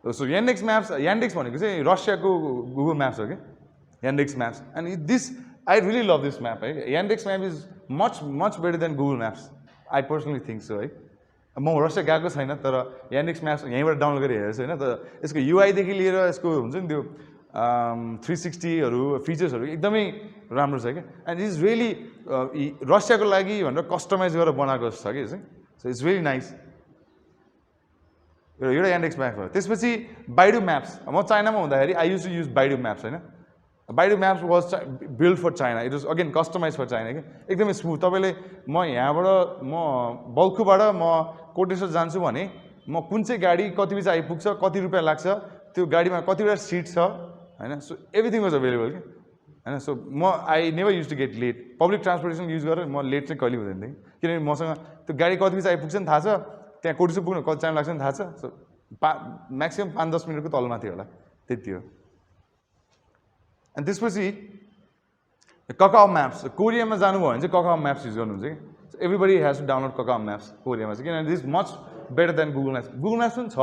छ सो यान्डेक्स भनेको चाहिँ रसियाको गुगल म्याप्स हो कि Yandex maps and this I really love this map है Yandex map is much better than Google maps I personally think so है म रसिया गएको छैन तर यान्डेक्स म्याप्स यहीँबाट डाउनलोड गरेर हेरेको छु होइन तर यसको युआईदेखि लिएर यसको हुन्छ नि त्यो 360हरू फिचर्सहरू एकदमै राम्रो छ क्या एन्ड इज रियली रसियाको लागि भनेर कस्टमाइज गरेर बनाएको छ कि चाहिँ सो इट्स भेरी नाइस एउटा यान्डेक्स म्याप हो त्यसपछि बाइडु म्याप्स म चाइनामा हुँदाखेरि I use to use Baidu maps होइन Baidu maps was build for China it was again customise for China कि एकदमै स्मुथ तपाईँले म यहाँबाट म बल्खुबाट म कोटेश्वर जान्छु भने म कुन चाहिँ गाडी कति बजी आइपुग्छ कति रुपियाँ लाग्छ त्यो गाडीमा कतिवटा सिट छ होइन सो एभ्रिथिङ वाज अभाइलेबल कि होइन सो म I never use to get late public transportation use गरेर म लेट चाहिँ कहिले हुँदैन थिएँ किनभने मसँग त्यो गाडी कति बजी आइपुग्छ नि थाहा छ त्यहाँ कोटेश्वर पुग्नु कति टाइम लाग्छ नि थाहा छ सो म्याक्सिमम् 5-10 मिनटको तलमा थियो होला त्यति हो अनि त्यसपछि ककाओ म्याप्स कोरियामा जानुभयो भने चाहिँ ककाओ म्याप्स युज गर्नुहुन्छ कि everybody has to download Kakao maps कोरियामा चाहिँ किनभने this much better than Google maps पनि छ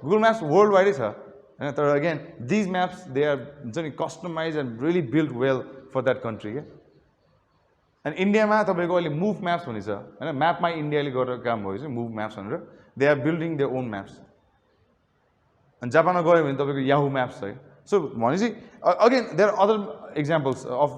गुगल म्याप्स वर्ल्ड वाइडै छ होइन तर again these maps they are हुन्छ नि customise and really build well for that country क्या अनि इन्डियामा तपाईँको अहिले मुभ म्याप्स भन्ने छ होइन म्यापमा इन्डियाले गरेर काम भयो चाहिँ मुभ म्याप्स भनेर they are building their own maps अनि जापानमा गयो भने तपाईँको याहु म्याप्स छ सो भनेपछि again there are other examples of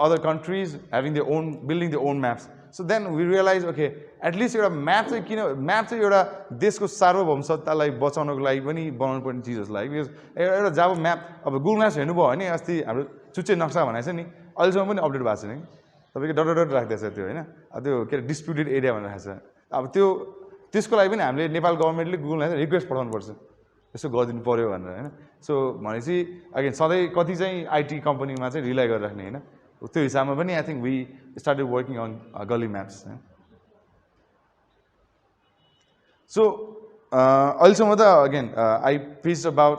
other countries having their own building their own maps so then we realize okay at least एउटा map चाहिँ किन म्याप चाहिँ एउटा देशको सार्वभौमसत्तालाई बचाउनको लागि पनि बनाउनु पर्ने चिज जस्तो लाग्यो बिकज एउटा जब म्याप अब गुगल म्याप्स हेर्नुभयो भने अस्ति हाम्रो चुच्चे नक्सा भनेको छ नि अहिलेसम्म पनि अपडेट भएको छैन कि तपाईँको डट राख्दैछ त्यो होइन अब त्यो के अरे डिस्प्युटेड एरिया भनेर राखेको छ अब त्यसको लागि पनि हामीले नेपाल गभर्मेन्टले गुगल म्याप्स रिक्वेस्ट पठाउनुपर्छ यसो गरिदिनु पऱ्यो भनेर होइन सो भनेपछि अगेन सधैँ कति चाहिँ आइटी कम्पनीमा चाहिँ रिलाइ गरेर राख्ने होइन त्यो हिसाबमा पनि I think we started working on Galli maps so अहिलेसम्म त again I pitch about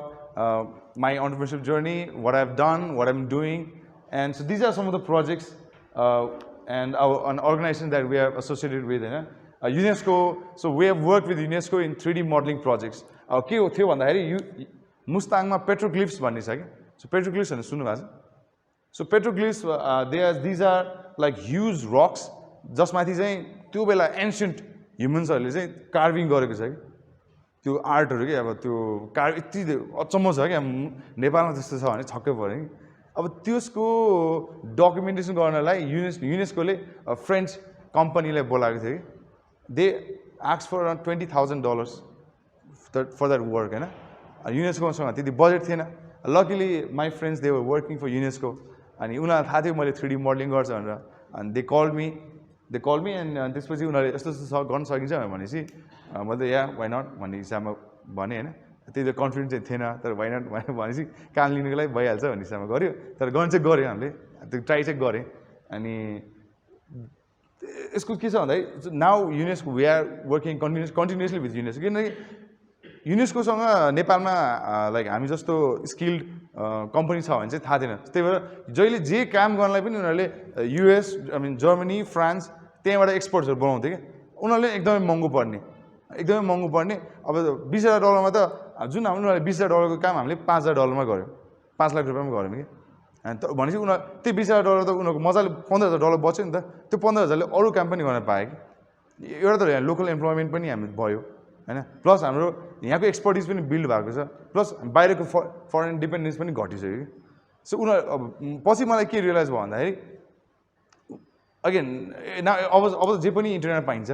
my entrepreneurship journey what I have done what I am doing and so these are some of the projects and an organization that we are associated with होइन UNESCO so we have work with UNESCO in 3D modelling projects अब के थियो भन्दाखेरि मुस्ताङमा petroglyphs भन्ने छ कि so petroglyphs भनेर सुन्नु भएको छ so petroglyphs these are like huge rocks जसमाथि चाहिँ त्यो बेला एन्सियन्ट ह्युमन्सहरूले चाहिँ कार्भिङ गरेको छ कि त्यो आर्टहरू कि अब त्यो यति अचम्म छ कि नेपालमा त्यस्तो छ भने छक्कै पऱ्यो कि अब त्यसको डकुमेन्टेसन गर्नलाई युनेस्कोले फ्रेन्च कम्पनीलाई बोलाएको थियो कि they ask for around $20,000 for that work होइन युनेस्कोसँग त्यति बजेट थिएन luckily my friends they were working for UNESCO अनि उनीहरूलाई थाहा थियो मैले 3D मोडलिङ गर्छ भनेर अनि दे कल मी एन्ड त्यसपछि उनीहरूले यस्तो यस्तो गर्न सकिन्छ भनेपछि मैले या वाइ नट भन्ने हिसाबमा भने होइन त्यति कन्फिडेन्स चाहिँ थिएन तर वाइ नट भनेपछि काम लिनुको लागि भइहाल्छ भन्ने हिसाबमा गऱ्यो तर गर्न चाहिँ गऱ्यो हामीले त्यो ट्राई चाहिँ गरेँ अनि यसको के छ भन्दाखेरि now UNESCO we are working continuously with UNESCO किनकि युनेस्कोसँग नेपालमा लाइक हामी जस्तो स्किल्ड कम्पनी छ भने चाहिँ थाहा थिएन त्यही भएर जहिले जे काम गर्नलाई पनि उनीहरूले US I mean Germany France त्यहाँबाट एक्सपर्ट्सहरू बनाउँथ्यो कि उनीहरूले एकदमै महँगो पर्ने अब $20,000 त जुन उनीहरूले $20,000 काम हामीले $5,000 गऱ्यौँ 5 लाख रुपियाँमा गऱ्यौँ कि अनि भनेपछि उनीहरू त्यो $20,000 त उनीहरूको मजाले $15,000 बच्यो नि त त्यो 15,000ले अरू काम पनि गर्न पाएँ कि एउटा त यहाँ लोकल इम्प्लोइमेन्ट पनि हामी भयो होइन प्लस हाम्रो यहाँको एक्सपर्टिज पनि बिल्ड भएको छ प्लस बाहिरको फरेन डिपेन्डेन्स पनि घटिसक्यो कि सो उनीहरू अब पछि मलाई के रियलाइज भयो भन्दाखेरि अगेन अब जे पनि इन्टरनेटमा पाइन्छ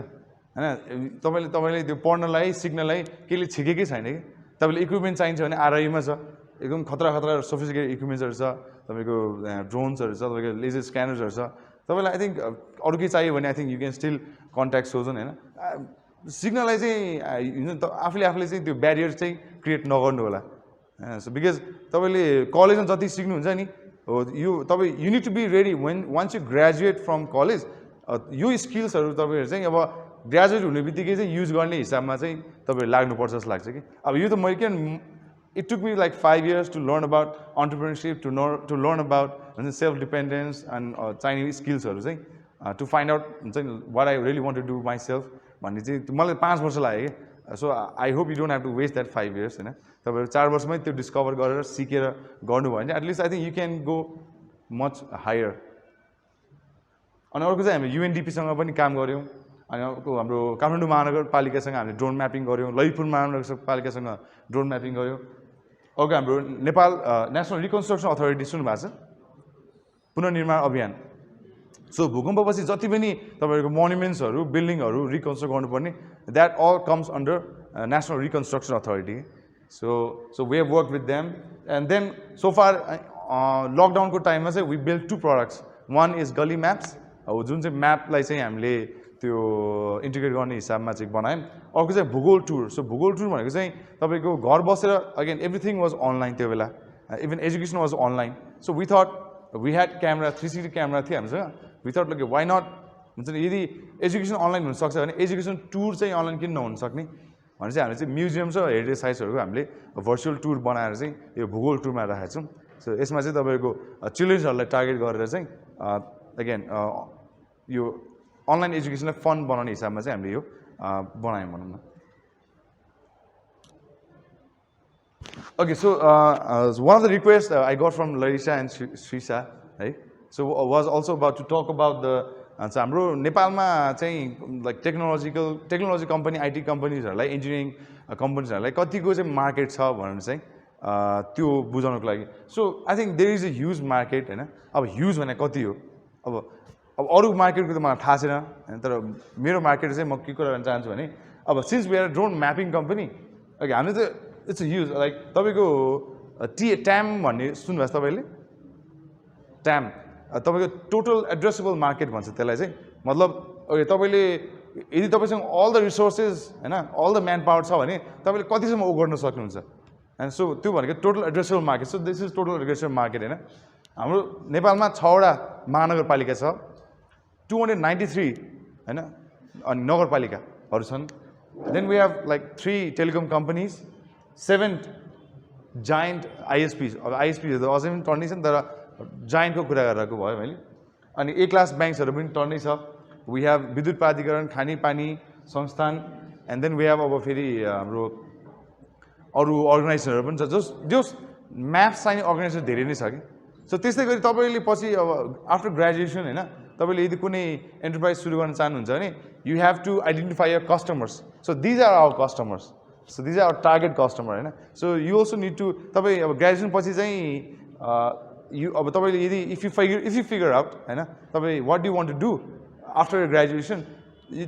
होइन तपाईँले त्यो पढ्नलाई सिक्नलाई केहीले छिकेकै छैन कि तपाईँले इक्विपमेन्ट चाहिन्छ भने आरआईमा छ एकदम खतरा सोफिस्टिकेटेड इक्विपमेन्ट्सहरू छ तपाईँको ड्रोन्सहरू छ तपाईँको लेजर स्क्यानर्सहरू छ तपाईँलाई आई थिङ्क अरू केही चाहियो भने I think you can still contact सोजन होइन सिक्नलाई चाहिँ आफूले चाहिँ त्यो ब्यारियर चाहिँ क्रिएट नगर्नु होला सो बिकज तपाईँले कलेजमा जति सिक्नुहुन्छ नि हो तपाईँ you need to be ready once you graduate from college यो स्किल्सहरू तपाईँहरू चाहिँ अब ग्रेजुएट हुने बित्तिकै चाहिँ युज गर्ने हिसाबमा चाहिँ तपाईँहरू लाग्नुपर्छ जस्तो लाग्छ कि अब यो त मैले किन it took me like 5 years to learn about entrepreneurship, to learn about self-dependence and चाहिने स्किल्सहरू चाहिँ to find out what I really want to do myself भन्ने चाहिँ मलाई 5 वर्ष लाग्यो कि so I hope you don't have to waste that 5 years होइन तपाईँहरू 4 वर्षमै त्यो डिस्कभर गरेर सिकेर गर्नुभयो भने at least I think you can go much higher अनि अर्को चाहिँ हामीले युएनडिपीसँग पनि काम गऱ्यौँ अनि हाम्रो काठमाडौँ महानगरपालिकासँग हामीले ड्रोन म्यापिङ गऱ्यौँ ललितपुर महानगरपालिकासँग ड्रोन म्यापिङ गऱ्यौँ ओके हाम्रो नेपाल नेसनल रिकन्स्ट्रक्सन अथोरिटी सुन्नुभएको छ पुनर्निर्माण अभियान सो भूकम्पपछि जति पनि तपाईँको मोन्युमेन्ट्सहरू बिल्डिङहरू रिकन्स्ट्रक्ट गर्नुपर्ने that all comes under national reconstruction authority so we have work with them and then so far लकडाउनको टाइममा चाहिँ we build 2 products one is Galli maps जुन चाहिँ म्यापलाई चाहिँ हामीले त्यो इन्टिग्रेट गर्ने हिसाबमा चाहिँ बनायौँ अर्को चाहिँ भूगोल टुर सो भूगोल टुर भनेको चाहिँ तपाईँको घर बसेर अगेन एभ्रिथिङ वाज अनलाइन त्यो बेला even education was online so we thought we had camera 360 camera थियो हामीसँग we thought look why not हुन्छ नि यदि एजुकेसन अनलाइन हुनसक्छ भने एजुकेसन टुर चाहिँ अनलाइन किन नहुन सक्ने भने चाहिँ हामीले चाहिँ म्युजियम्स र हेरिटेज साइट्सहरूको हामीले भर्चुअल टुर बनाएर चाहिँ यो भूगोल टुरमा राखेको छौँ सो यसमा चाहिँ तपाईँको चिल्ड्रेन्सहरूलाई टार्गेट गरेर चाहिँ अगेन यो अनलाइन एजुकेसनलाई फन बनाउने हिसाबमा चाहिँ हामीले यो बनायौँ भनौँ न okay so one of the request I got from Larissa and Shrisa है so was also about to talk about the हाम्रो नेपालमा चाहिँ लाइक टेक्नोलोजी कम्पनी आइटी कम्पनीजहरूलाई इन्जिनियरिङ कम्पनीजहरूलाई कतिको चाहिँ मार्केट छ भनेर चाहिँ त्यो बुझाउनको लागि so I think there is a huge market होइन अब ह्युज भने कति हो अब अरू मार्केटको त मलाई थाहा छैन होइन तर मेरो मार्केट चाहिँ म के कुरा गर्न चाहन्छु भने अब since we are drone mapping company okay हामीले त इट्स ह्युज लाइक तपाईँको ट्याम भन्ने सुन्नुभएको छ तपाईँले ट्याम तपाईँको टोटल एड्रेसेबल मार्केट भन्छ त्यसलाई चाहिँ मतलब ओके तपाईँले यदि तपाईँसँग अल द रिसोर्सेस होइन अल द म्यान पावर छ भने तपाईँले कतिसम्म गर्न सक्नुहुन्छ होइन सो त्यो भनेको total addressable market so this is total addressable market होइन हाम्रो नेपालमा 6वटा महानगरपालिका छ 293 होइन अनि नगरपालिकाहरू छन् then we have like 3 telecom companies 7 giant ISPs अब आइएसपीहरू त अझै पनि टर्नै छ नि तर जायन्टको कुरा गरेको भयो मैले अनि ए क्लास ब्याङ्क्सहरू पनि टर्नै छ वी हेभ विद्युत प्राधिकरण खानेपानी संस्थान एन्ड देन वी हेभ अब फेरि हाम्रो अरू अर्गनाइजेसनहरू पनि छ जस म्याप्स चाहिने अर्गनाइजेसन धेरै नै छ कि सो त्यस्तै गरी तपाईँले पछि अब आफ्टर ग्रेजुएसन होइन तपाईँले यदि कुनै एन्टरप्राइज सुरु गर्न चाहनुहुन्छ भने you have to identify your customers so these are our customers so these are our target customer होइन so you also need to तपाईँ अब ग्रेजुएसन पछि चाहिँ यु अब तपाईँले यदि इफ यु फिगर आउट होइन तपाईँ what do want to do after graduation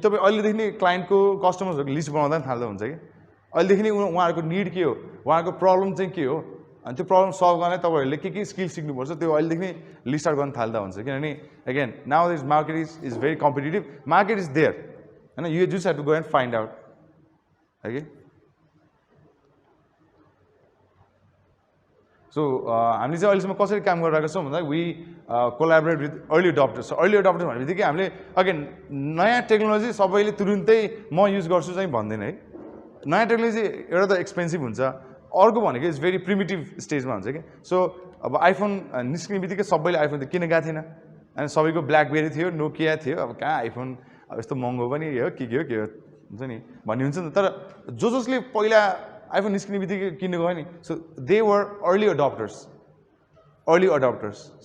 तपाईँ अहिलेदेखि नै क्लाइन्टको कस्टमर्सहरूको लिस्ट बनाउँदा पनि थाल्दा हुन्छ कि अहिलेदेखि नै उहाँहरूको निड के हो उहाँहरूको प्रब्लम चाहिँ के हो अनि त्यो प्रब्लम सल्भ गर्न तपाईँहरूले के स्किल सिक्नुपर्छ त्यो अहिलेदेखि नै लिस्ट आउट गर्न थाल्दा हुन्छ किनभने again now this market is very competitive market is there होइन you just have to go and find out है कि सो हामीले चाहिँ अहिलेसम्म कसरी काम गरिरहेको छौँ भन्दा वी कोलाबोरेट विथ अर्ली अडप्टर्स भने बित्तिकै हामीले अगेन नयाँ टेक्नोलोजी सबैले तुरुन्तै म युज गर्छु चाहिँ भन्दैन है नयाँ टेक्नोलोजी एउटा त एक्सपेन्सिभ हुन्छ अर्को भनेको इज भेरी प्रिमिटिभ स्टेजमा हुन्छ कि सो अब आइफोन निस्किने बित्तिकै सबैले आइफोन त किन गएको थिएन अनि सबैको ब्ल्याकबेरी थियो नोकिया थियो अब कहाँ आइफोन अब यस्तो महँगो पनि हो के हो हुन्छ नि भन्ने हुन्छ नि तर जसले पहिला आइफोन निस्किने बित्तिकै किन्नु गयो नि so they were early adopters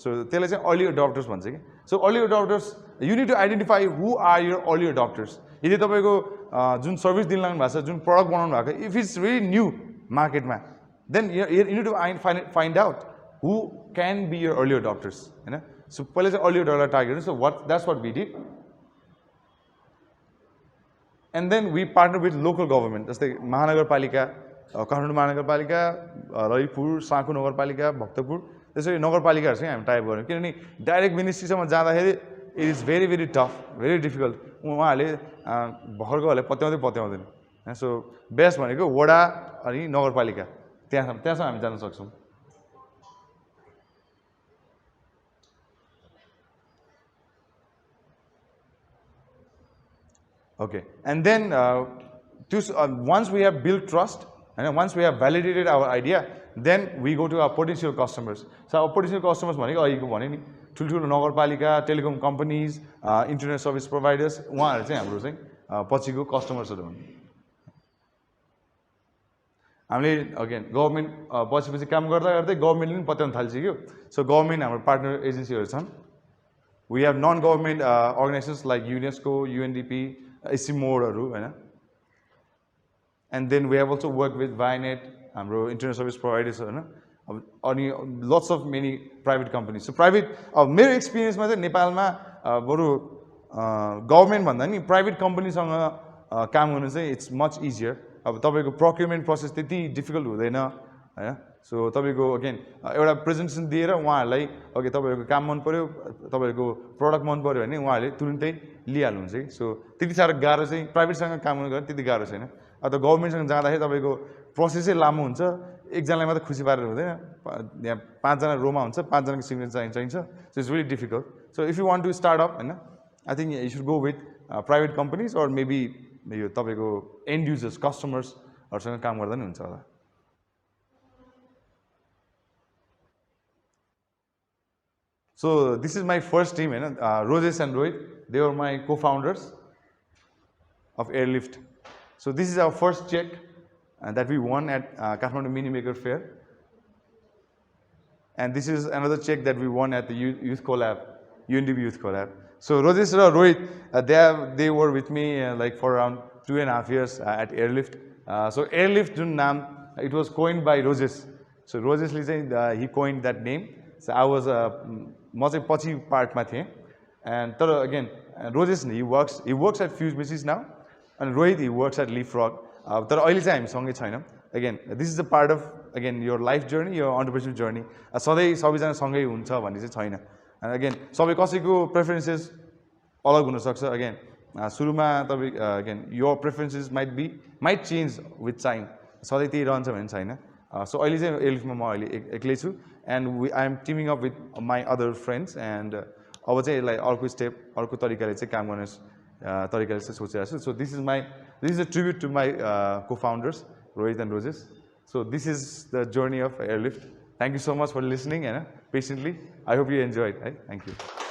so त्यसलाई चाहिँ अर्ली अडप्टर्स भन्छ कि so early adopters you need to identify who are your early adopters यदि तपाईँको जुन सर्भिस दिन लाग्नु भएको छ जुन प्रडक्ट बनाउनु भएको इफ इट्स भेरी न्यू मार्केटमा then you need to find out who can be your early adopters होइन सो पहिला चाहिँ अर्ली अडप्टरलाई target so that's what we did and then we partner with local government जस्तै महानगरपालिका काठमाडौँ महानगरपालिका ललितपुर साँखु नगरपालिका भक्तपुर त्यसरी नगरपालिकाहरूसँग हामी टाइप गऱ्यौँ किनभने डाइरेक्ट मिनिस्ट्रीसम्म जाँदाखेरि it is very very tough very difficult उहाँहरूले भर्खरकोहरूले पत्याउँदैन सो बेस्ट भनेको वडा अनि नगरपालिका त्यहाँसम्म हामी जान सक्छौँ okay and then once we have built trust and once we have validated our idea then we go to our potential customers so our potential customers भनेको अहिलेको भने नि ठुल्ठुलो नगरपालिका telecom companies internet service providers उहाँहरू चाहिँ हाम्रो चाहिँ पछिको कस्टमर्सहरू हुन् हामीले अगेन गभर्मेन्ट पछि काम गर्दा गर्दै गभर्मेन्टले पनि पत्याउन थालिसक्यो सो गभर्मेन्ट हाम्रो पार्टनर एजेन्सीहरू छन् we have non government organizations like UNESCO UNDP एसी मोडहरू होइन and then we have also worked with Vianet हाम्रो इन्टरनेट सर्भिस प्रोभाइडर्स होइन अब अनि lots of many private company so private अब मेरो एक्सपिरियन्समा चाहिँ नेपालमा बरु गभर्मेन्ट भन्दा नि प्राइभेट कम्पनीसँग काम गर्नु चाहिँ इट्स मच इजियर अब तपाईँको प्रोक्युरमेन्ट प्रोसेस त्यति डिफिकल्ट हुँदैन होइन सो तपाईँको अगेन एउटा प्रेजेन्टेसन दिएर उहाँहरूलाई ओके तपाईँहरूको काम मन पऱ्यो तपाईँहरूको प्रडक्ट मन पऱ्यो भने उहाँहरूले तुरुन्तै लिइहाल्नुहुन्छ कि सो त्यति साह्रो गाह्रो चाहिँ प्राइभेटसँग काम गर्नु गर्दा त्यति गाह्रो छैन अथवा गभर्मेन्टसँग जाँदाखेरि तपाईँको प्रोसेसै लामो हुन्छ एकजनालाई मात्रै खुसी पारेर हुँदैन यहाँ 5 जना रोमा हुन्छ 5 जनाको सिग्नेचर चाहिन्छ so it's very difficult so if you want to start up होइन I think you should go with private companies or maybe यो तपाईँको एन्ड युजर्स कस्टमर्सहरूसँग काम गर्दा नि हुन्छ होला So this is my first team, Rojes and Rohit. They were my co-founders of Airlift. So this is our first check that we won at Kathmandu Mini Maker Fair, and this is another check that we won at the Youth Collab, UNDP Youth Collab. So Rojes and Rohit, they were with me like for around 2.5 years at Airlift. So Airlift jun naam it was coined by Rojes. So Rojes he coined that name. So I was म चाहिँ पछि पार्टमा थिएँ and तर again Rojesh he works at Fusemachines now अनि Rohit he works at Leapfrog तर अहिले चाहिँ हामी सँगै छैनौँ again this is the part of again your life journey your entrepreneurship journey सधैँ सबैजना सँगै हुन्छ भन्ने चाहिँ छैन एन्ड अगेन सबै कसैको प्रेफरेन्सेस अलग हुनसक्छ अगेन सुरुमा तपाईँ again your preferences might change with time सधैँ त्यही रहन्छ भन्ने छैन सो अहिले चाहिँ एलिफमा म अहिले एक्लै छु and I am teaming up with my other friends and अब चाहिँ यसलाई अर्को स्टेप अर्को तरिकाले चाहिँ काम गर्ने तरिकाले चाहिँ सोचिरहेको छु so this is a tribute to my cofounders Rohit and Rojesh so this is the journey of Airlift thank you so much for listening होइन patiently I hope you enjoy है थ्याङ्क यू